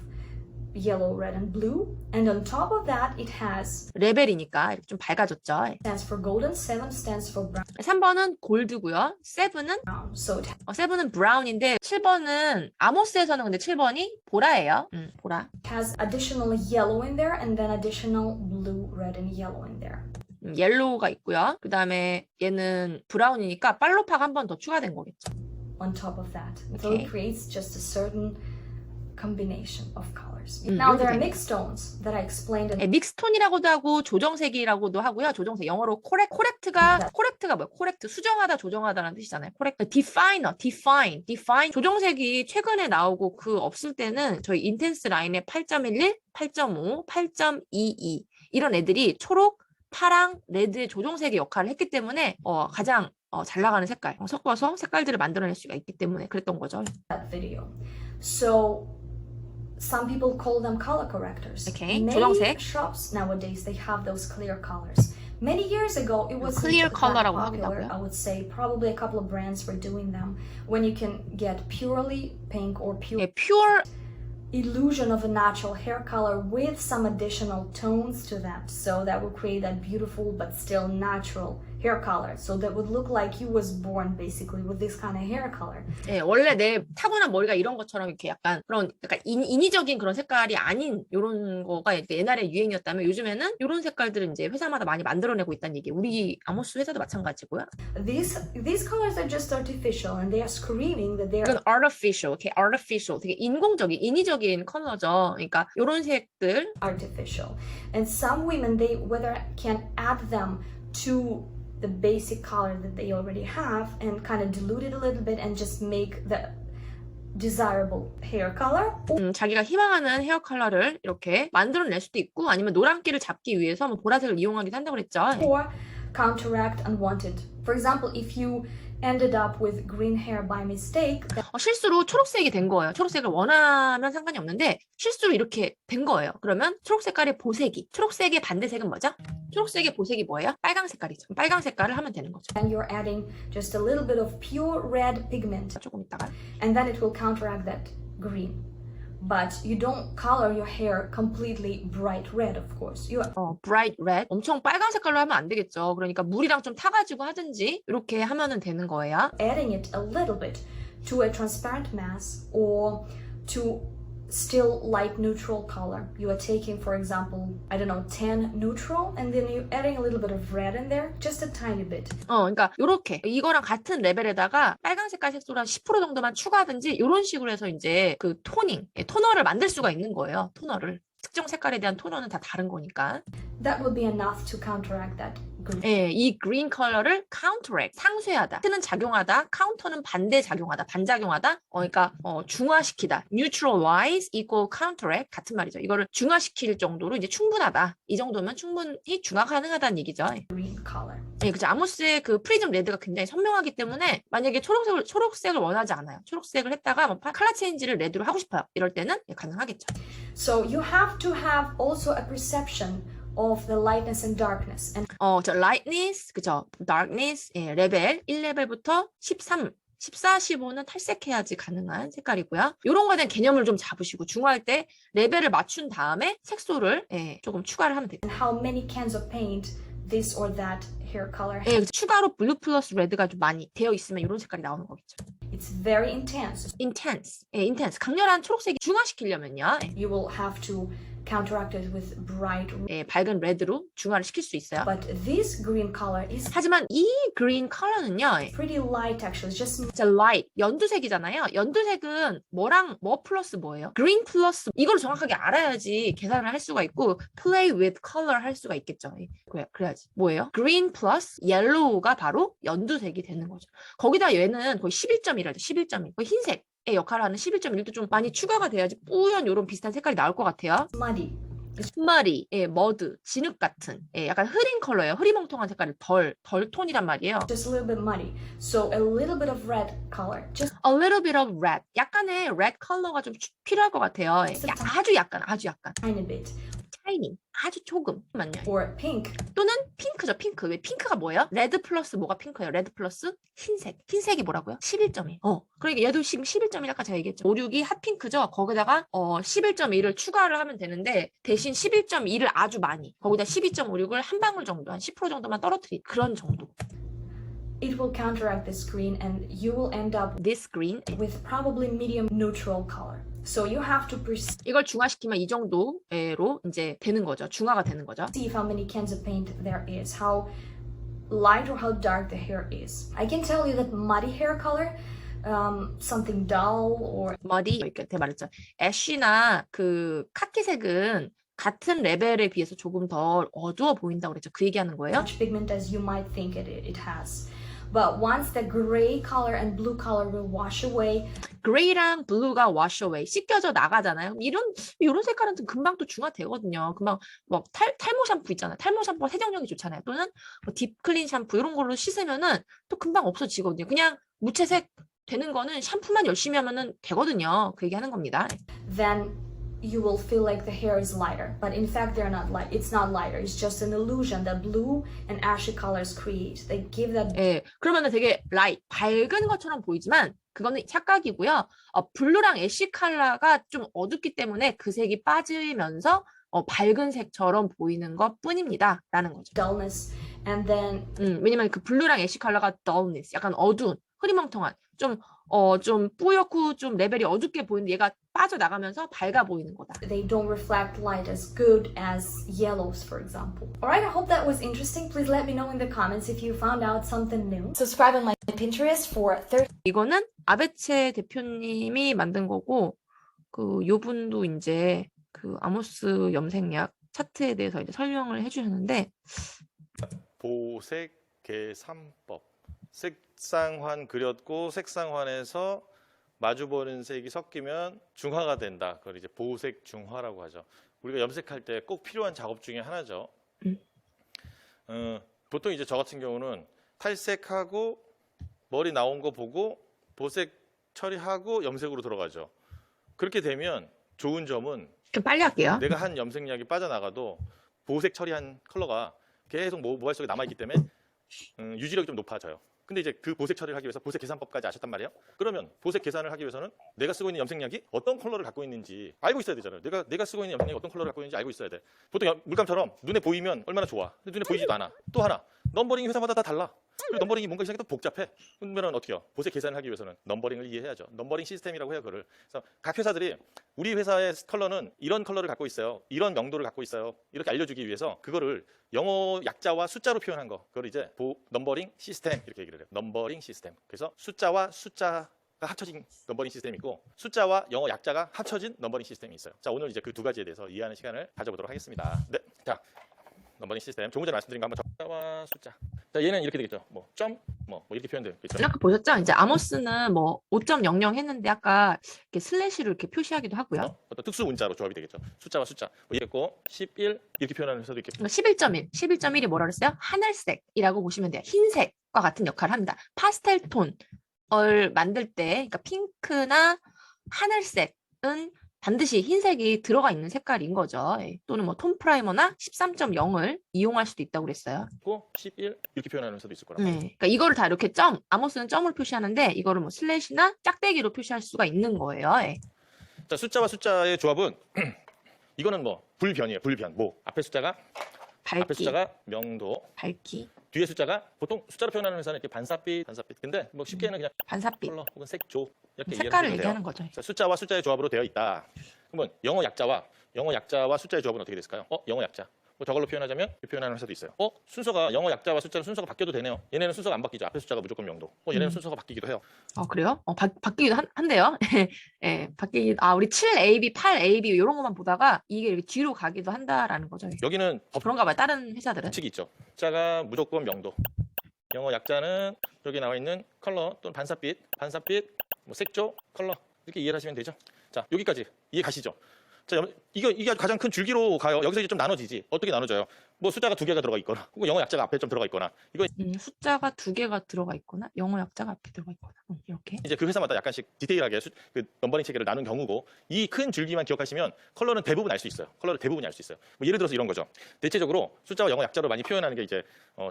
yellow, red, and blue. And on top of that, it has 레벨이니까 이렇게 좀 밝아졌죠. 예. stands for golden, 7 stands for 3번은 골드고요. 7은 brown. So it 7은 브라운인데 7번은 아모스에서는 근데 7번이 보라예요. 보라. has additional yellow in there and then additional blue, red, and yellow in there. 옐로우가 있고요. 그 다음에 얘는 브라운이니까 빨로파가 한 번 더 추가된 거겠죠. On top of that. So Okay. it creates just a certain combination of colors. Now there are 이렇게 mixed tones that I explained in 믹스톤이라고도 하고 조정색이라고도 하고요. 조정색 영어로 코렉트가 뭐야? 코렉트 수정하다 조정하다라는 뜻이잖아요. 코렉트 define 조정색이 최근에 나오고 그 없을 때는 저희 인텐스 라인에 8.11, 8.5, 8.22 이런 애들이 초록, 파랑, 레드의 조정색의 역할을 했기 때문에 가장 잘 나가는 색깔 섞어서 색깔들을 만들어낼 수가 있기 때문에 그랬던 거죠. that video. So some people call them color correctors. Okay, Many 조정색. shops nowadays they have those clear colors. Many years ago it was clear that color라고 popular. 하기도 하고요. I would say probably a couple of brands were doing them when you can get purely pink or pure pure illusion of a natural hair color with some additional tones to that. So that would create that beautiful but still natural hair color. So that would look like you was born basically with this kind of hair color. 원래 내 타고난 머리가 이런 것처럼 이렇게 약간 그런 약간 인위적인 그런 색깔이 아닌 이런 거가 옛날에 유행이었다면 요즘에는 이런 색깔들은 이제 회사마다 많이 만들어내고 있다는 얘기. 우리 아모스 회사도 마찬가지고요. These colors are just artificial and they are screaming that they are 이건 artificial, okay? artificial, 되게 인공적인, 인위적인 컬러죠. 그러니까 이런 색들 artificial. And some women, they whether can add them to the basic color that they already have and kind of dilute it a little bit and just make the desirable hair color. 자기가 희망하는 헤어 컬러를 이렇게 만들어낼 수도 있고 아니면 노란기를 잡기 위해서 뭐 보라색을 이용하기도 한다고 그랬죠. Or counteract unwanted. For example, if you ended up with green hair by mistake, 실수로 초록색이 된 거예요. 초록색을 원하면 상관이 없는데 실수로 이렇게 된 거예요. 그러면 초록 색깔의 보색이. 초록색의 반대색은 뭐죠? 초록색의 보색이 뭐예요? 빨강 색깔이죠. 빨강 색깔을 하면 되는 거죠. then you're adding just a little bit of pure red pigment 조금 있다가 and then it will counteract that green. But you don't color your hair completely bright red, of course. You bright red. 엄청 빨강 색깔로 하면 안 되겠죠. 그러니까 물이랑 좀 타가지고 하든지 이렇게 하면은 되는 거예요. adding it a little bit to a transparent mass or to still light neutral color. You are taking, for example, I don't know, tan neutral, and then you're adding a little bit of red in there, just a tiny bit. 그러니까 요렇게 이거랑 같은 레벨에다가 빨간 색깔 색소를 한 10% 정도만 추가하든지 이런 식으로 해서 이제 그 토닝, 토너를 만들 수가 있는 거예요. 토너를. 특정 색깔에 대한 토너는 다 다른 거니까. That would be enough to counteract that green. 예, 이 green 컬러를 counteract, 상쇄하다. 는 작용하다, counter는 반대 작용하다, 반작용하다. 그러니까 중화시키다. neutralize equal counteract 같은 말이죠. 이거를 중화시킬 정도로 이제 충분하다. 이 정도면 충분히 중화 가능하다는 얘기죠. Green color. 예, 그죠. 아모스의 그 프리즘 레드가 굉장히 선명하기 때문에 만약에 초록색을 원하지 않아요. 초록색을 했다가 뭐 컬러 체인지를 레드로 하고 싶어요. 이럴 때는 예, 가능하겠죠. So you have to have also a perception of the lightness and darkness. And 저 lightness, 그죠. darkness, 예, 레벨 1레벨부터 13, 14, 15는 탈색해야지 가능한 색깔이고요. 이런 거에 대한 개념을 좀 잡으시고 중화할 때 레벨을 맞춘 다음에 색소를 예, 조금 추가를 하면 됩니다. how many cans of paint this or that hair color has. 예, 그래서 추가로 블루 플러스 레드가 좀 많이 되어 있으면 이런 색깔이 나오는 거겠죠. It's very intense. intense, 예, intense, 강렬한 초록색이 중화시키려면요. You will have to counteract it with bright red. 예, 밝은 레드로 중화를 시킬 수 있어요. But this green color is 하지만 이 그린 컬러는요. pretty light actually. It's just 진짜 light, 연두색이잖아요. 연두색은 뭐 플러스 뭐예요? green 플러스 이걸 정확하게 알아야지 계산을 할 수가 있고 play with color 할 수가 있겠죠. 그래야지. 뭐예요? green 플러스 yellow가 바로 연두색이 되는 거죠. 거기다 얘는 거의 11.1이라죠. 11.1. 거의 흰색. 의 역할을 하는 11.1도 좀 많이 추가가 돼야지 뿌연 요런 비슷한 색깔이 나올 것 같아요. muddy. 흰머리, 예, 머드, 진흙 같은, 예, 약간 흐린 컬러예요. 흐리멍텅한 색깔을 덜 톤이란 말이에요. Just a little bit muddy. So a little bit of red color. Just A little bit of red. 약간의 red 컬러가 좀 필요할 것 같아요. 예, 아주 약간. tiny bit. tiny, 아주 조금만요. Or pink. 또는 핑크죠, 핑크. 왜 핑크가 뭐예요? 레드 플러스 뭐가 핑크예요? 레드 플러스 흰색. 흰색이 뭐라고요? 11.1. 그러니까 얘도 지금 11.1 아까 제가 얘기했죠. 5, 6이 핫핑크죠. 거기다가 11.1을 추가를 하면 되는데 대신 11.2를 아주 많이. 거기다 12.56을 한 방울 정도, 한 10% 정도만 떨어뜨린 그런 정도. It will counteract this green and you will end up This green. with probably medium neutral color. So you have to perceive 이걸 중화시키면 이 정도로 이제 되는 거죠. 중화가 되는 거죠. how many cans of paint there is, how light or how dark the hair is. I can tell you that muddy hair color, something dull or muddy 이렇게 말했죠. 애쉬나 그 카키색은 같은 레벨에 비해서 조금 더 어두워 보인다고 그랬죠. 그 얘기하는 거예요. much pigment as you might think it has. But once the gray color and blue color will wash away, 그레이랑 블루가 wash away 씻겨져 나가잖아요. 이런 색깔은 좀 금방 또 중화되거든요. 금방 뭐 탈모 샴푸 있잖아요. 탈모 샴푸가 세정력이 좋잖아요. 또는 뭐 딥클린 샴푸 이런 걸로 씻으면은 또 금방 없어지거든요. 그냥 무채색 되는 거는 샴푸만 열심히 하면은 되거든요. 그 얘기하는 겁니다. then you will feel like the hair is lighter. But in fact, they're not light. It's not lighter. It's just an illusion that blue and ashy colors create. They give that 예, 그러면은 되게 밝은 것처럼 보이지만 그거는 착각이고요. 블루랑 애쉬 컬러가 좀 어둡기 때문에 그 색이 빠지면서 밝은 색처럼 보이는 것 뿐입니다. 라는 거죠. dullness. And then 왜냐면 그 블루랑 애쉬 컬러가 dullness, 약간 어두운, 흐리멍텅한, 좀 뿌옇고 좀 레벨이 어둡게 보이는데 얘가 빠져나가면서 밝아 보이는 거다. they don't reflect light as good as yellows, for example. Alright, I hope that was interesting. Please let me know in the comments if you found out something new. Subscribe on my Pinterest for 30 이거는 아베체 대표님이 만든 거고, 요 분도 이제 그 아모스 염색약 차트에 대해서 이제 설명을 해주셨는데, 보색 계산법. 색상환 그렸고 색상환에서 마주보는 색이 섞이면 중화가 된다. 그걸 이제 보색 중화라고 하죠. 우리가 염색할 때 꼭 필요한 작업 중에 하나죠. 보통 이제 저 같은 경우는 탈색하고 머리 나온 거 보고 보색 처리하고 염색으로 들어가죠. 그렇게 되면 좋은 점은 좀 빨리 할게요. 내가 한 염색약이 빠져나가도 보색 처리한 컬러가 계속 모발 속에 남아있기 때문에 유지력이 좀 높아져요. 근데 이제 그 보색 처리를 하기 위해서 보색 계산법까지 아셨단 말이에요. 그러면 보색 계산을 하기 위해서는 내가 쓰고 있는 염색약이 어떤 컬러를 갖고 있는지 알고 있어야 되잖아요. 내가 쓰고 있는 염색약이 어떤 컬러를 갖고 있는지 알고 있어야 돼. 보통 물감처럼 눈에 보이면 얼마나 좋아. 근데 눈에 보이지도 않아. 또 하나, 넘버링이 회사마다 다 달라. 그리고 넘버링이 뭔가 이상하게 또 복잡해. 그러면 어떻게 해요? 보색 계산을 하기 위해서는 넘버링을 이해해야죠. 넘버링 시스템이라고 해요, 그걸. 그래서 각 회사들이 우리 회사의 컬러는 이런 컬러를 갖고 있어요. 이런 명도를 갖고 있어요. 이렇게 알려주기 위해서 그거를 영어 약자와 숫자로 표현한 거. 그걸 이제 넘버링 시스템 이렇게 얘기를 해요. 넘버링 시스템. 그래서 숫자와 숫자가 합쳐진 넘버링 시스템이 있고 숫자와 영어 약자가 합쳐진 넘버링 시스템이 있어요. 자, 오늘 이제 그 두 가지에 대해서 이해하는 시간을 가져보도록 하겠습니다. 네, 자, 넘버링 시스템. 조금 전에 말씀드린 거 한번 숫자와 숫자. 자, 얘는 이렇게 되겠죠. 뭐 점, 뭐 이렇게 표현되겠죠. 아까 보셨죠? 이제 아모스는 뭐 5.00 했는데 아까 이렇게 슬래시로 이렇게 표시하기도 하고요. 어떤 특수 문자로 조합이 되겠죠. 숫자와 숫자. 뭐 이랬고 11 이렇게 표현하는 회사도 있겠고. 11.1, 11.1이 뭐라 그랬어요? 하늘색이라고 보시면 돼요. 흰색과 같은 역할을 합니다. 파스텔 톤을 만들 때, 그러니까 핑크나 하늘색은 반드시 흰색이 들어가 있는 색깔인 거죠. 예. 또는 뭐 톤 프라이머나 13.0을 이용할 수도 있다고 그랬어요. 11 이렇게 표현하는 회사도 있을 거라고. 네. 그러니까 이거를 다 이렇게 아모스는 점을 표시하는데 이거를 뭐 슬래시나 짝대기로 표시할 수가 있는 거예요. 예. 자, 숫자와 숫자의 조합은 이거는 뭐 불변이에요. 불변. 뭐 앞에 숫자가 밝기, 명도, 밝기, 뒤에 숫자가 보통 숫자로 표현하는 회사는 이렇게 반사빛. 근데 뭐 쉽게는 그냥 반사빛, 컬러 혹은 색조 이렇게 색깔을 이해하시면 돼요. 얘기하는 거죠. 자, 숫자와 숫자의 조합으로 되어 있다. 그러면 영어 약자와 숫자의 조합은 어떻게 됐을까요? 영어 약자. 뭐 저걸로 표현하자면 이렇게 표현하는 회사도 있어요. 순서가 영어 약자와 숫자는 순서가 바뀌어도 되네요. 얘네는 순서가 안 바뀌죠. 앞에 숫자가 무조건 명도. 얘네는 순서가 바뀌기도 해요. 그래요? 바뀌기도 한대요. 예, 우리 7AB, 8AB 이런 것만 보다가 이게 이렇게 뒤로 가기도 한다라는 거죠. 여기는 그런가 봐요. 다른 회사들은. 법칙이 있죠. 숫자가 무조건 명도. 영어 약자는 여기 나와 있는 컬러 또는 반사빛, 뭐 색조, 컬러 이렇게 이해를 하시면 되죠. 자, 여기까지 이해 가시죠? 자, 이게 가장 큰 줄기로 가요. 여기서 이제 좀 나눠지지. 어떻게 나눠져요? 뭐 숫자가 2개가 들어가 있거나, 혹은 영어 약자가 앞에 좀 들어가 있거나, 이거 숫자가 2개가 들어가 있거나, 영어 약자가 앞에 들어가 있거나, 이렇게. 이제 그 회사마다 약간씩 디테일하게 그 넘버링 체계를 나눈 경우고, 이 큰 줄기만 기억하시면 컬러는 대부분 알 수 있어요. 컬러를 대부분 알 수 있어요. 뭐 예를 들어서 이런 거죠. 대체적으로 숫자와 영어 약자로 많이 표현하는 게 이제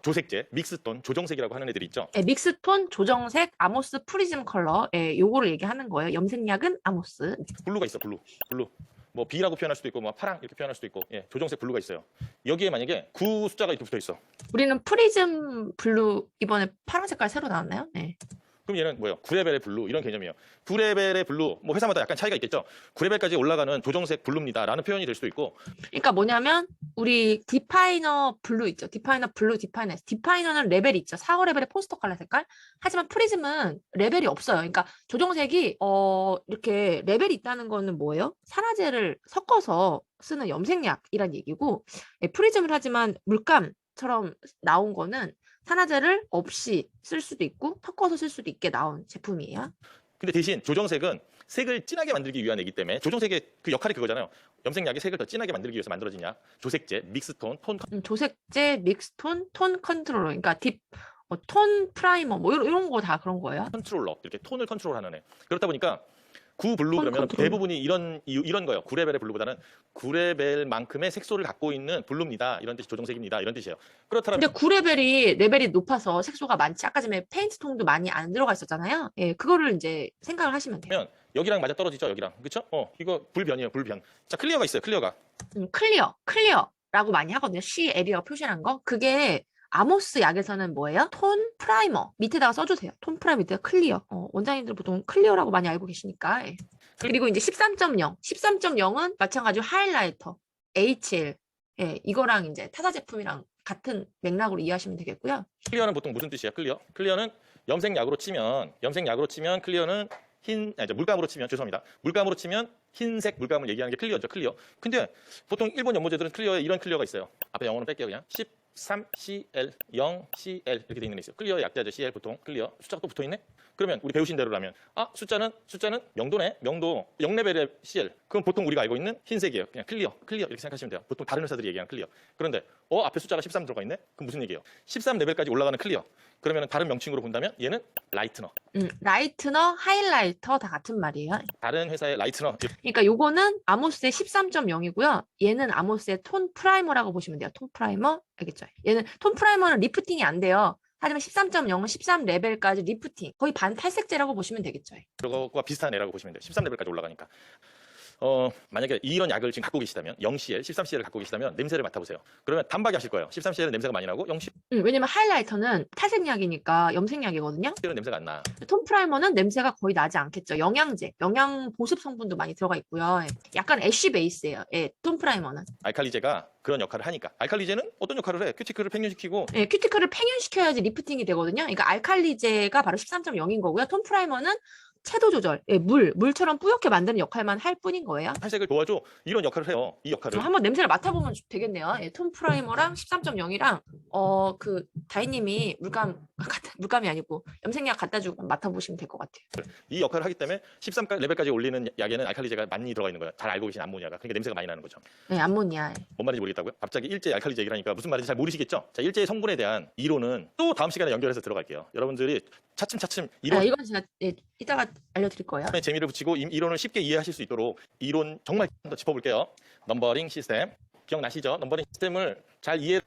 조색제, 믹스톤, 조정색이라고 하는 애들이 있죠. 예, 믹스톤, 조정색, 아모스, 프리즘 컬러, 예, 요거를 얘기하는 거예요. 염색약은 아모스. 블루가 있어, 블루. 뭐 B라고 표현할 수도 있고, 뭐 파랑 이렇게 표현할 수도 있고, 예, 조정색 블루가 있어요. 여기에 만약에 9 숫자가 이렇게 붙어 있어. 우리는 프리즘 블루 이번에 파란 색깔 새로 나왔나요? 네. 그럼 얘는 뭐예요? 9레벨의 블루 이런 개념이에요. 9레벨의 블루, 뭐 회사마다 약간 차이가 있겠죠. 9레벨까지 올라가는 조정색 블루입니다라는 표현이 될 수도 있고. 그러니까 뭐냐면 우리 디파이너 블루 있죠. 디파이너 블루, 디파이너 S. 디파이너는 레벨이 있죠. 4, 5레벨의 포스터 컬러 색깔. 하지만 프리즘은 레벨이 없어요. 그러니까 조정색이 이렇게 레벨이 있다는 거는 뭐예요? 산화제를 섞어서 쓰는 염색약이란 얘기고, 예, 프리즘을 하지만 물감처럼 나온 거는 산화제를 없이 쓸 수도 있고 섞어서 쓸 수도 있게 나온 제품이에요. 근데 대신 조정색은 색을 진하게 만들기 위한 애기 때문에 조정색의 그 역할이 그거잖아요. 염색약이 색을 더 진하게 만들기 위해서 만들어진 약. 조색제, 믹스톤, 톤 조색제, 믹스톤, 톤 컨트롤러. 그러니까 톤 프라이머 뭐 이런 거 다 그런 거예요. 컨트롤러. 이렇게 톤을 컨트롤하는 애. 그렇다 보니까 9 블루 그러면 컨트롤. 대부분이 이런 거예요. 9레벨의 블루보다는 9레벨만큼의 색소를 갖고 있는 블루입니다. 이런 뜻이 조정색입니다. 이런 뜻이에요. 그렇다면 근데 9레벨이 레벨이 높아서 색소가 많지. 아까 전에 페인트 톤도 많이 안 들어가 있었잖아요. 예, 그거를 이제 생각을 하시면 돼요. 여기랑 맞아 떨어지죠, 여기랑. 그렇죠? 이거 불변이에요, 불변. 자, 클리어가 있어요, 클리어가. 클리어라고 많이 하거든요. CL이라고 표시한 거. 그게 아모스 약에서는 뭐예요? 톤 프라이머 밑에다가 써주세요. 톤 프라이머 밑에다 클리어. 원장님들 보통 클리어라고 많이 알고 계시니까. 예. 그리고 이제 13.0. 13.0은 마찬가지로 하이라이터, HL. 예, 이거랑 이제 타사 제품이랑 같은 맥락으로 이해하시면 되겠고요. 클리어는 보통 무슨 뜻이에요, 클리어? 클리어는 염색약으로 치면 클리어는 물감으로 치면, 죄송합니다. 물감으로 치면 흰색 물감을 얘기하는 게 클리어죠, 클리어. 근데 보통 일본 연모제들은 클리어에 이런 클리어가 있어요. 앞에 영어는 뺄게요, 그냥. 13CL, 0CL 이렇게 돼 있는 애 있어요. 클리어 약자죠, CL 보통. 클리어. 숫자가 또 붙어 있네? 그러면 우리 배우신 대로라면 숫자는 명도네. 명도 0레벨의 CL. 그럼 보통 우리가 알고 있는 흰색이에요. 그냥 클리어 이렇게 생각하시면 돼요. 보통 다른 회사들이 얘기하는 클리어. 그런데 앞에 숫자가 13 들어가 있네? 그럼 무슨 얘기예요? 13레벨까지 올라가는 클리어. 그러면 다른 명칭으로 본다면 얘는 라이트너. 라이트너, 하이라이터 다 같은 말이에요. 다른 회사의 라이트너. 그러니까 요거는 아모스의 13.0이고요. 얘는 아모스의 톤 프라이머라고 보시면 돼요. 톤 프라이머. 알겠죠? 얘는 톤 프라이머는 리프팅이 안 돼요. 하지만 13.0은 13레벨까지 리프팅, 거의 반탈색제라고 보시면 되겠죠. 그거와 비슷한 애라고 보시면 돼요. 13레벨까지 올라가니까. 만약에 이런 약을 지금 갖고 계시다면 0CL, 13CL을 갖고 계시다면 냄새를 맡아보세요. 그러면 단박에 하실 거예요. 13CL은 냄새가 많이 나고 0CL은 왜냐면 하이라이터는 탈색약이니까 염색약이거든요. 냄새가 안 나. 톤 프라이머는 냄새가 거의 나지 않겠죠. 영양제, 영양 보습 성분도 많이 들어가 있고요. 약간 애쉬 베이스예요. 예, 톤 프라이머는. 알칼리제가 그런 역할을 하니까. 알칼리제는 어떤 역할을 해? 큐티클을 팽현시키고 예, 큐티클을 팽현시켜야지 리프팅이 되거든요. 그러니까 알칼리제가 바로 13.0인 거고요. 톤 프라이머는 채도 조절, 예, 물처럼 뿌옇게 만드는 역할만 할 뿐인 거예요. 탈색을 도와줘. 이런 역할을 해요. 이 역할을. 그럼 한번 냄새를 맡아보면 되겠네요. 예, 톤 프라이머랑 13.0이랑 그 다희님이 물감이 아니고 염색약 갖다 주고 맡아보시면 될 것 같아요. 이 역할을 하기 때문에 13레벨까지 올리는 약에는 알칼리제가 많이 들어가 있는 거예요. 잘 알고 계신 암모니아가. 그러니까 냄새가 많이 나는 거죠. 네, 암모니아. 뭔 말인지 모르겠다고요? 갑자기 일제 알칼리제 얘기를 하니까 무슨 말인지 잘 모르시겠죠? 자, 일제의 성분에 대한 이론은 또 다음 시간에 연결해서 들어갈게요. 여러분들이 차츰차츰 이론 이건 제가 이따가 알려드릴 거예요. 재미를 붙이고 이론을 쉽게 이해하실 수 있도록 이론 정말 더 짚어볼게요. 넘버링 시스템 기억나시죠? 넘버링 시스템을 잘 이해.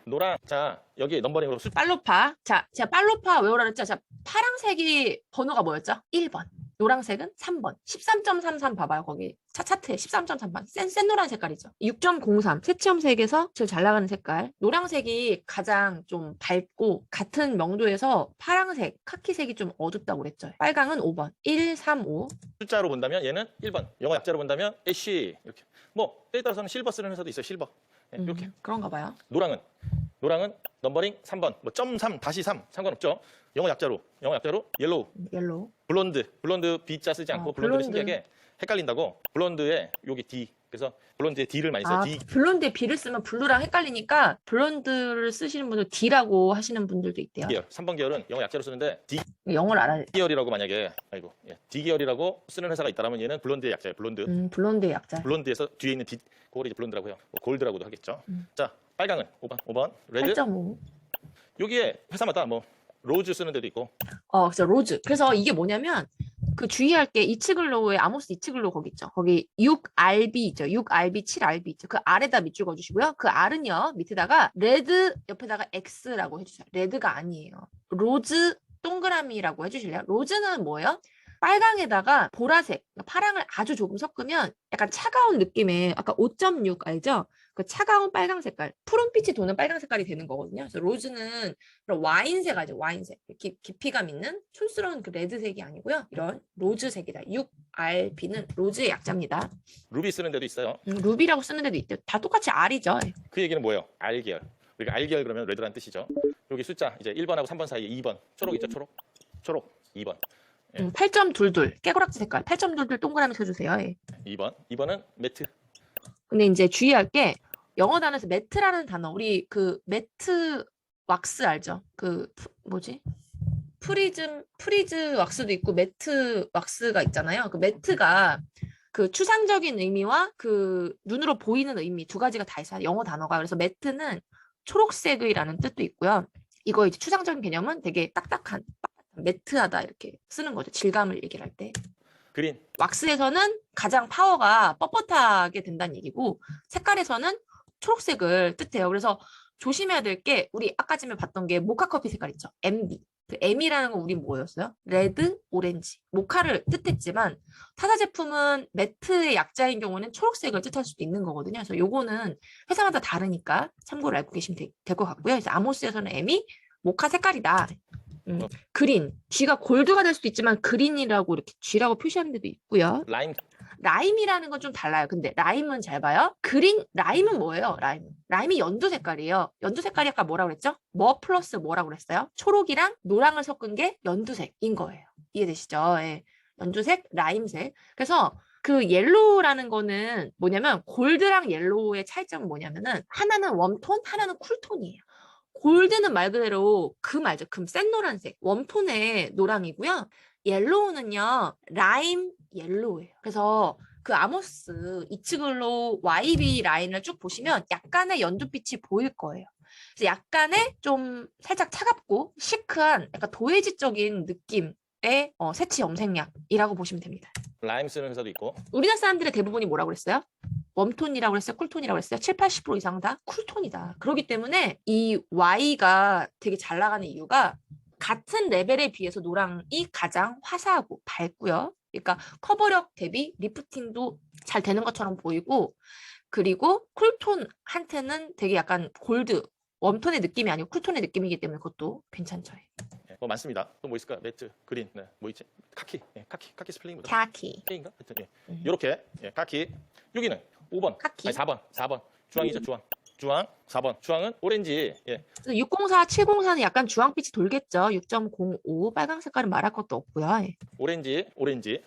노랑, 자 여기 넘버링으로 팔로파. 자, 제가 팔로파 외우라 그랬죠? 자, 파란색이 번호가 뭐였죠? 1번. 노란색은 3번. 13.33 봐봐요. 거기 차트에 13.3번. 센 노란 색깔이죠. 6.03. 색치염색에서 제일 잘 나가는 색깔. 노란색이 가장 좀 밝고 같은 명도에서 파란색, 카키색이 좀 어둡다고 그랬죠. 빨강은 5번. 1, 3, 5. 숫자로 본다면 얘는 1번, 영어 약자로 본다면 애쉬 이렇게. 뭐 때에 따라서는 실버 쓰는 회사도 있어요. 실버. 네, 이렇게. 그런가 봐요. 노랑은 넘버링 3번, 뭐 .3, -3 상관없죠. 영어 약자로 옐로우. 블론드 B자 쓰지 않고 블론드는 신기하게 헷갈린다고 블론드에 여기 D. 그래서 블론드에 D를 많이 써요. D. 블론드에 B를 쓰면 블루랑 헷갈리니까 블론드를 쓰시는 분들 D라고 하시는 분들도 있대요. 계열. 3번 계열은 영어 약자로 쓰는데 D 영어를 알아야 돼. 계열이라고 만약에 D 계열이라고 쓰는 회사가 있다라면 얘는 블론드의 약자예요. 블론드. 블론드의 약자. 블론드에서 뒤에 있는 D 그걸 이제 블론드라고 해요. 뭐 골드라고도 하겠죠. 자, 빨강은 5번. 레드. 8.5. 여기에 회사마다 뭐 로즈 쓰는 데도 있고. 그래서 로즈. 그래서 이게 뭐냐면 그 주의할 게 이츠글로우의 아모스 이츠글로우 거기 있죠. 거기 6RB 있죠. 6RB, 7RB 있죠. 그 R에다 밑줄 그어주시고요. 그 R은요. 밑에다가 레드 옆에다가 X라고 해주세요. 레드가 아니에요. 로즈 동그라미라고 해주실래요? 로즈는 뭐예요? 빨강에다가 보라색, 파랑을 아주 조금 섞으면 약간 차가운 느낌의 아까 5.6 알죠? 그 차가운 빨강 색깔, 푸른빛이 도는 빨강 색깔이 되는 거거든요. 그래서 로즈는 그런 와인색 아죠, 와인색. 깊이감 있는 촌스러운 그 레드색이 아니고요. 이런 로즈색이다. 6RB는 로즈의 약자입니다. 루비 쓰는 데도 있어요. 루비라고 쓰는 데도 있대요. 다 똑같이 R이죠. 그 얘기는 뭐예요? R 계열. 우리가 R 계열 그러면 레드란 뜻이죠. 여기 숫자 이제 1번하고 3번 사이에 2번. 초록 있죠, 초록. 2번. 8.22 깨고락지 색깔 8.22 동그라미 쳐주세요. 2번은 매트. 근데 이제 주의할 게 영어 단어에서 매트라는 단어, 우리 그 매트 왁스 알죠? 그 뭐지? 프리즈 왁스도 있고 매트 왁스가 있잖아요. 그 매트가 그 추상적인 의미와 그 눈으로 보이는 의미 두 가지가 다 있어요. 영어 단어가. 그래서 매트는 초록색이라는 뜻도 있고요. 이거 이제 추상적인 개념은 되게 딱딱한, 매트하다 이렇게 쓰는 거죠. 질감을 얘기를 할 때. 그린. 왁스에서는 가장 파워가 뻣뻣하게 된다는 얘기고, 색깔에서는 초록색을 뜻해요. 그래서 조심해야 될 게, 우리 아까 전에 봤던 게 모카 커피 색깔 있죠. MB. 그 M이라는 건 우리 뭐였어요? 레드, 오렌지. 모카를 뜻했지만 타사 제품은 매트의 약자인 경우는 초록색을 뜻할 수도 있는 거거든요. 그래서 요거는 회사마다 다르니까 참고를 알고 계시면 될 것 같고요. 그래서 아모스에서는 M이 모카 색깔이다. 그린, G가 골드가 될 수도 있지만 그린이라고 이렇게 G라고 표시하는 데도 있고요. 라임이라는 건 좀 달라요. 근데 라임은 잘 봐요. 라임은 뭐예요? 라임이 연두 색깔이에요. 연두 색깔이 아까 뭐라고 그랬죠? 뭐 플러스 뭐라고 그랬어요? 초록이랑 노랑을 섞은 게 연두색인 거예요. 이해되시죠? 예. 연두색, 라임색. 그래서 그 옐로우라는 거는 뭐냐면 골드랑 옐로우의 차이점은 뭐냐면은 하나는 웜톤, 하나는 쿨톤이에요. 골드는 말 그대로 금 알죠? 센 노란색. 웜톤의 노랑이고요. 옐로우는요. 라임 옐로우예요. 그래서 그 아모스 이츠글로우 YB 라인을 쭉 보시면 약간의 연두빛이 보일 거예요. 그래서 약간의 좀 살짝 차갑고 시크한 약간 도예지적인 느낌의 세치 염색약이라고 보시면 됩니다. 라임 쓰는 회사도 있고. 우리나라 사람들의 대부분이 뭐라고 그랬어요? 웜톤이라고 그랬어요? 쿨톤이라고 그랬어요? 7, 80% 이상 다 쿨톤이다. 그렇기 때문에 이 Y가 되게 잘 나가는 이유가 같은 레벨에 비해서 노랑이 가장 화사하고 밝고요. 그러니까 커버력 대비 리프팅도 잘 되는 것처럼 보이고 그리고 쿨톤한테는 되게 약간 골드, 웜톤의 느낌이 아니고 쿨톤의 느낌이기 때문에 그것도 괜찮죠. 예, 뭐 많습니다. 또 뭐 있을까? 매트, 그린, 네, 뭐 있지? 카키, 예, 카키 스펠링보다 카키. K인가? 하여튼 예. 요렇게 예, 카키. 여기는 5번, 카키. 아니 4번. 주황이죠, 주황 4번. 주황은 오렌지. 예. 604, 704는 약간 주황빛이 돌겠죠. 6.05 빨강 색깔은 말할 것도 없고요. 예. 오렌지.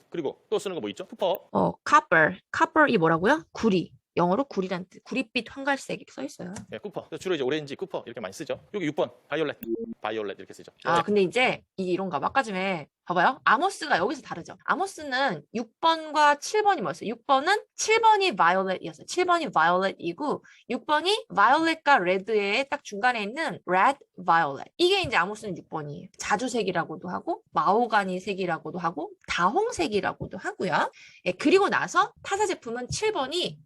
그리고 또 쓰는 거 뭐 있죠? 푸퍼. copper이 뭐라고요? 구리. 영어로 구리란 뜻. 구릿빛 황갈색 써 있어요. 예, 쿠퍼. 주로 이제 오렌지, 쿠퍼 이렇게 많이 쓰죠. 여기 6번, 바이올렛 이렇게 쓰죠. 아, 근데 이제 이게 이런가 봐. 아까 전에 봐봐요. 아모스가 여기서 다르죠. 아모스는 6번과 7번이 뭐였어요? 6번은 7번이 violet이었어요. 7번이 violet이고 6번이 violet과 red의 딱 중간에 있는 red violet. 이게 이제 아모스는 6번이에요. 자주색이라고도 하고 마호가니 색이라고도 하고 다홍색이라고도 하고요. 예, 그리고 나서 타사 제품은 7번이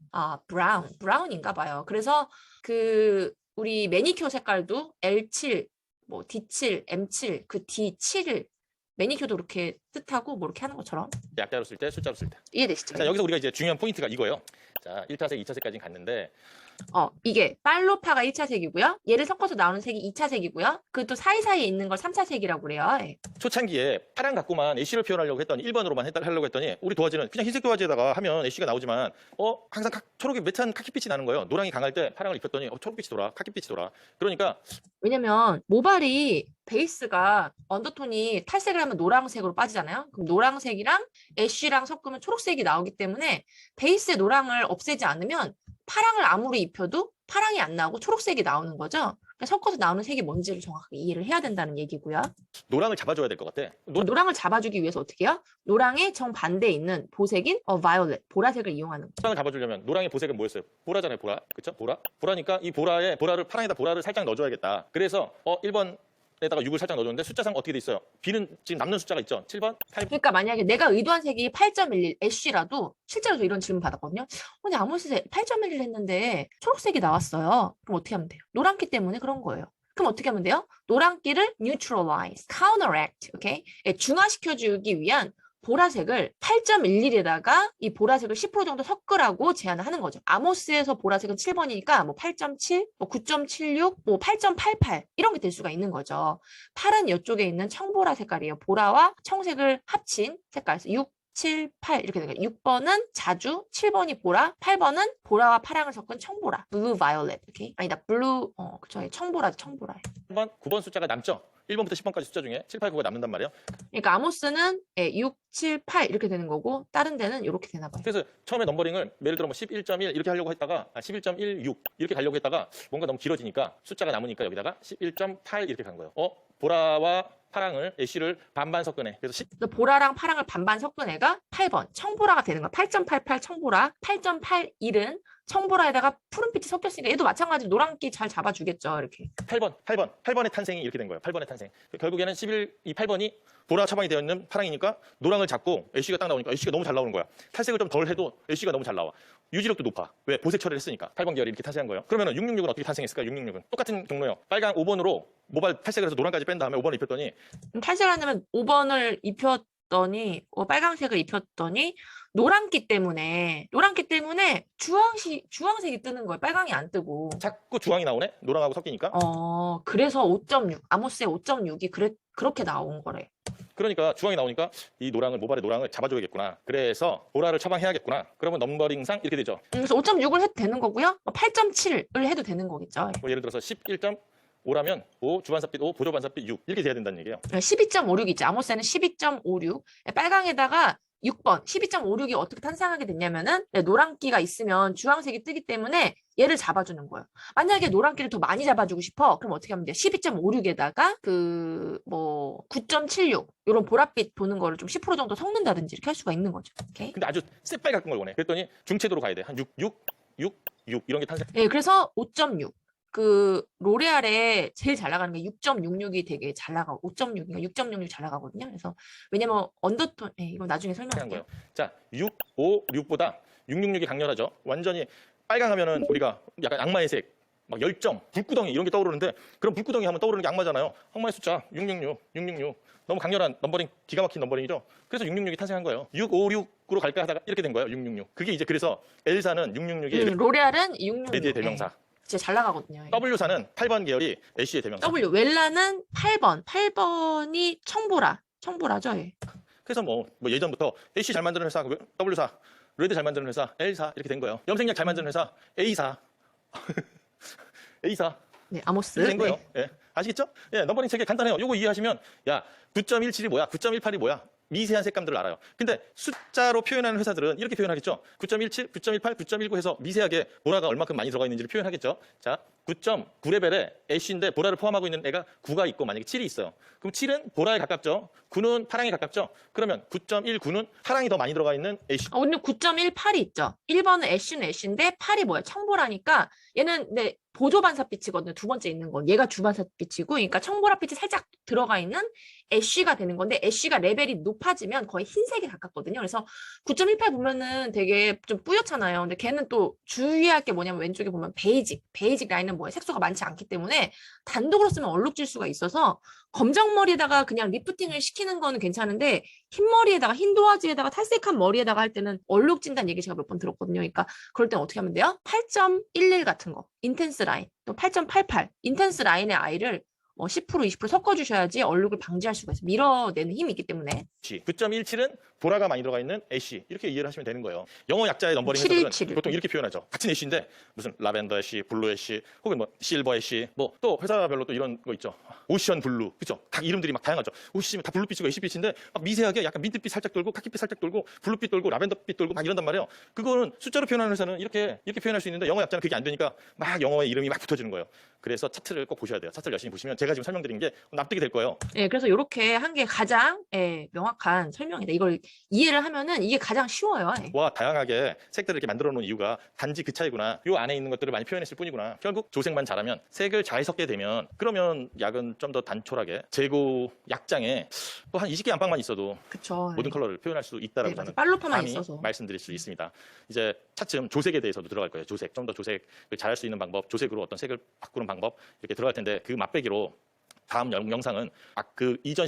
브라운인가 봐요. 그래서 우리 매니큐어 색깔도 L7 뭐 D7, M7, 그 D7을 매니큐어도 그렇게 뜻하고 뭐 이렇게 하는 것처럼 약자로 쓸 때, 숫자로 쓸 때. 이해되시죠? 자, 여기서 우리가 이제 중요한 포인트가 이거예요. 자, 1차색, 2차색까지 갔는데 이게 빨로파가 1차 색이고요. 얘를 섞어서 나오는 색이 2차 색이고요. 그 또 사이사이에 있는 걸 3차 색이라고 그래요. 예. 초창기에 파랑 갖고만 애쉬를 표현하려고 했더니 1번으로만 하려고 했더니 우리 도화지는 그냥 흰색 도화지에다가 하면 애쉬가 나오지만 항상 초록이 매트한 카키빛이 나는 거예요. 노랑이 강할 때 파랑을 입혔더니 초록빛이 돌아, 카키빛이 돌아. 그러니까 왜냐면 모발이 베이스가 언더톤이 탈색을 하면 노란색으로 빠지잖아요. 그럼 노란색이랑 애쉬랑 섞으면 초록색이 나오기 때문에 베이스의 노랑을 없애지 않으면 파랑을 아무리 입혀도 파랑이 안 나오고 초록색이 나오는 거죠. 그러니까 섞어서 나오는 색이 뭔지를 정확하게 이해를 해야 된다는 얘기고요. 노랑을 잡아줘야 될 것 같아. 노랑을 잡아주기 위해서 어떻게 해요? 노랑의 정반대에 있는 보색인 violet, 보라색을 이용하는 거죠. 노랑을 잡아주려면 노랑의 보색은 뭐였어요? 보라잖아요, 보라. 그쵸? 보라니까 이 파랑에다 보라를 살짝 넣어줘야겠다. 그래서 1번 에다가 6을 살짝 넣어줬는데 숫자상 어떻게 돼 있어요? B는 지금 남는 숫자가 있죠? 7번, 8번. 그러니까 만약에 내가 의도한 색이 8.11 애쉬라도 실제로 저 이런 질문 받았거든요. 근데 아무리 8.11 했는데 초록색이 나왔어요. 그럼 어떻게 하면 돼요? 노란기 때문에 그런 거예요. 그럼 어떻게 하면 돼요? 노란기를 neutralize, counteract, 오케이? 중화시켜주기 위한 보라색을 8.11에다가 이 보라색을 10% 정도 섞으라고 제안을 하는 거죠. 아모스에서 보라색은 7번이니까 뭐 8.7, 뭐 9.76, 뭐 8.88 이런 게 될 수가 있는 거죠. 팔은 이쪽에 있는 청보라 색깔이에요. 보라와 청색을 합친 색깔. 6, 7, 8 이렇게 되는 거예요. 6번은 자주, 7번이 보라, 8번은 보라와 파랑을 섞은 청보라. blue violet. 오케이? 아니다. blue 그쵸. 청보라. 9번 숫자가 남죠? 1번부터 10번까지 숫자 중에 7, 8, 9가 남는단 말이에요. 그러니까 아모스는 6, 7, 8 이렇게 되는 거고 다른 데는 이렇게 되나 봐요. 그래서 처음에 넘버링을 예를 들어 뭐 11.1 이렇게 하려고 했다가 11.16 이렇게 가려고 했다가 뭔가 너무 길어지니까 숫자가 남으니까 여기다가 11.8 이렇게 간 거예요. 보라와 파랑을 애쉬를 반반 섞은 애. 그래서 보라랑 파랑을 반반 섞은 애가 8번 청보라가 되는 거야. 8.88 청보라, 8.81은 청보라에다가 푸른빛이 섞였으니까 얘도 마찬가지로 노란기 잘 잡아주겠죠. 이렇게. 8번의 탄생이 이렇게 된 거예요. 8번의 탄생. 결국에는 이 8번이 보라 처방이 되어 있는 파랑이니까 노랑을 잡고 애쉬가 딱 나오니까 애쉬가 너무 잘 나오는 거야. 탈색을 좀 덜 해도 애쉬가 너무 잘 나와. 유지력도 높아. 왜? 보색 처리를 했으니까. 8번 계열이 이렇게 탄생한 거예요. 그러면 666은 어떻게 탄생했을까요? 666은 똑같은 경로요. 빨강 5번으로 모발 탈색을 해서 노랑까지 뺀 다음에 5번을 입혔더니 탈색을 하려면 5번을 입혔더니 빨강색을 입혔더니 노란기 때문에 주황색이 뜨는 거예요. 빨강이 안 뜨고. 자꾸 주황이 나오네? 노랑하고 섞이니까. 그래서 5.6, 아모스의 5.6이 그렇게 나온 거래. 그러니까 주황이 나오니까 이 모발의 노랑을 잡아줘야겠구나. 그래서 보라를 처방해야겠구나. 그러면 넘버링상 이렇게 되죠. 그래서 5.6을 해도 되는 거고요. 8.7을 해도 되는 거겠죠. 뭐 예를 들어서 11.5라면 5, 주반사빛 5, 보조반사빛 6 이렇게 돼야 된다는 얘기예요. 12.56 있죠. 아모스에는 12.56. 빨강에다가 6번 12.56이 어떻게 탄생하게 됐냐면은 노란기가 있으면 주황색이 뜨기 때문에 얘를 잡아주는 거예요. 만약에 노란기를 더 많이 잡아주고 싶어. 그럼 어떻게 하면 돼요? 12.56에다가 9.76 이런 보랏빛 도는 거를 좀 10% 정도 섞는다든지 이렇게 할 수가 있는 거죠. 오케이? 근데 아주 새빨 같은 걸 원해. 그랬더니 중채도로 가야 돼. 한 6 이런 게 탄생. 네, 그래서 5.6. 그 로레알에 제일 잘 나가는 게 6.66이 되게 잘 나가고 5.6인가 6.66 잘 나가거든요. 그래서 왜냐면 언더톤 이거 나중에 한 설명할게요. 거예요. 자, 6, 5, 6보다 666이 강렬하죠. 완전히 빨강하면은 우리가 약간 악마의 색, 막 열정, 불구덩이 이런 게 떠오르는데 그럼 불구덩이 하면 떠오르는 게 악마잖아요. 악마의 숫자 666, 666. 너무 강렬한 넘버링, 기가 막힌 넘버링이죠. 그래서 666이 탄생한 거예요. 656으로 갈까 하다가 이렇게 된 거예요. 666. 그게 이제 그래서 L사는 666이 로레알은 666. 레디의 대명사. 진짜 잘 나가거든요. W사는 8번 계열이 애쉬의 대명사. W 웰라는 8번. 8번이 청보라죠. 예. 그래서 뭐 예전부터 애쉬 잘 만드는 회사, W사, 레드 잘 만드는 회사, L사 이렇게 된 거예요. 염색약 잘 만드는 회사, A사. A사. 네, 아모스. 이렇게 된 거예요. 네. 예. 아시겠죠? 예, 넘버링 되게 간단해요. 요거 이해하시면 야, 9.17이 뭐야? 9.18이 뭐야? 미세한 색감들을 알아요. 근데 숫자로 표현하는 회사들은 이렇게 표현하겠죠. 9.17, 9.18, 9.19 해서 미세하게 보라가 얼마큼 많이 들어가 있는지를 표현하겠죠. 자, 9.9레벨에 애쉬인데 보라를 포함하고 있는 애가 9가 있고 만약에 7이 있어요. 그럼 7은 보라에 가깝죠. 9는 파랑에 가깝죠. 그러면 9.19는 파랑이 더 많이 들어가 있는 애쉬. 오늘 9.18이 있죠. 1번은 애쉬는 애쉬인데 8이 뭐야? 청보라니까 얘는 네, 보조 반사빛이거든요. 두 번째 있는 건. 얘가 주반사빛이고 그러니까 청보라빛이 살짝 들어가 있는 애쉬가 되는 건데 애쉬가 레벨이 높아지면 거의 흰색에 가깝거든요. 그래서 9.18 보면은 되게 좀 뿌옇잖아요. 근데 걔는 또 주의할 게 뭐냐면 왼쪽에 보면 베이직 라인은 뭐예요? 색소가 많지 않기 때문에 단독으로 쓰면 얼룩질 수가 있어서 검정 머리에다가 그냥 리프팅을 시키는 거는 괜찮은데 흰 머리에다가 흰 도화지에다가 탈색한 머리에다가 할 때는 얼룩진다는 얘기 제가 몇 번 들었거든요. 그러니까 그럴 땐 어떻게 하면 돼요? 8.11 같은 거 인텐스 라인 또 8.88 인텐스 라인의 아이를 10% 20% 섞어주셔야지 얼룩을 방지할 수가 있어요. 밀어내는 힘이 있기 때문에. 9.17은 보라가 많이 들어가 있는 애쉬 이렇게 이해를 하시면 되는 거예요. 영어 약자의 넘버링 회사들은 717. 보통 이렇게 표현하죠. 같은 애쉬인데 무슨 라벤더 애쉬, 블루 애쉬, 혹은 뭐 실버 애쉬, 뭐 또 회사별로 또 이런 거 있죠. 오션 블루, 그죠? 각 이름들이 막 다양하죠. 오씨 다 블루빛이고 애쉬빛인데 막 미세하게 약간 민트빛 살짝 돌고 카키빛 살짝 돌고 블루빛 돌고 라벤더빛 돌고 막 이런단 말이에요. 그거는 숫자로 표현하는 회사는 이렇게 표현할 수 있는데 영어 약자는 그게 안 되니까 막 영어의 이름이 막 붙어지는 거예요. 그래서 차트를 꼭 보셔야 돼요. 차트를 열심히 보시면 제가 지금 설명드린 게 납득이 될 거예요. 예, 그래서 이렇게 한 게 가장 명확한 설명이다. 이걸 이해를 하면은 이게 가장 쉬워요. 예. 와 다양하게 색들을 이렇게 만들어 놓은 이유가 단지 그 차이구나. 요 안에 있는 것들을 많이 표현했을 뿐이구나. 결국 조색만 잘하면 색을 잘 섞게 되면 그러면 약은 좀 더 단촐하게 재고 약장에 또 한 20개 안방만 있어도 그쵸. 모든 컬러를 표현할 수 있다라고 네, 맞아요. 저는 빨로파만 감히 있어서. 말씀드릴 수 있습니다. 이제 차츰 조색에 대해서도 들어갈 거예요. 조색, 좀 더 조색을 잘할 수 있는 방법, 조색으로 어떤 색을 바꾸는 방법 이렇게 들어갈 텐데 그 맛배기로 다음 영상은 그 이전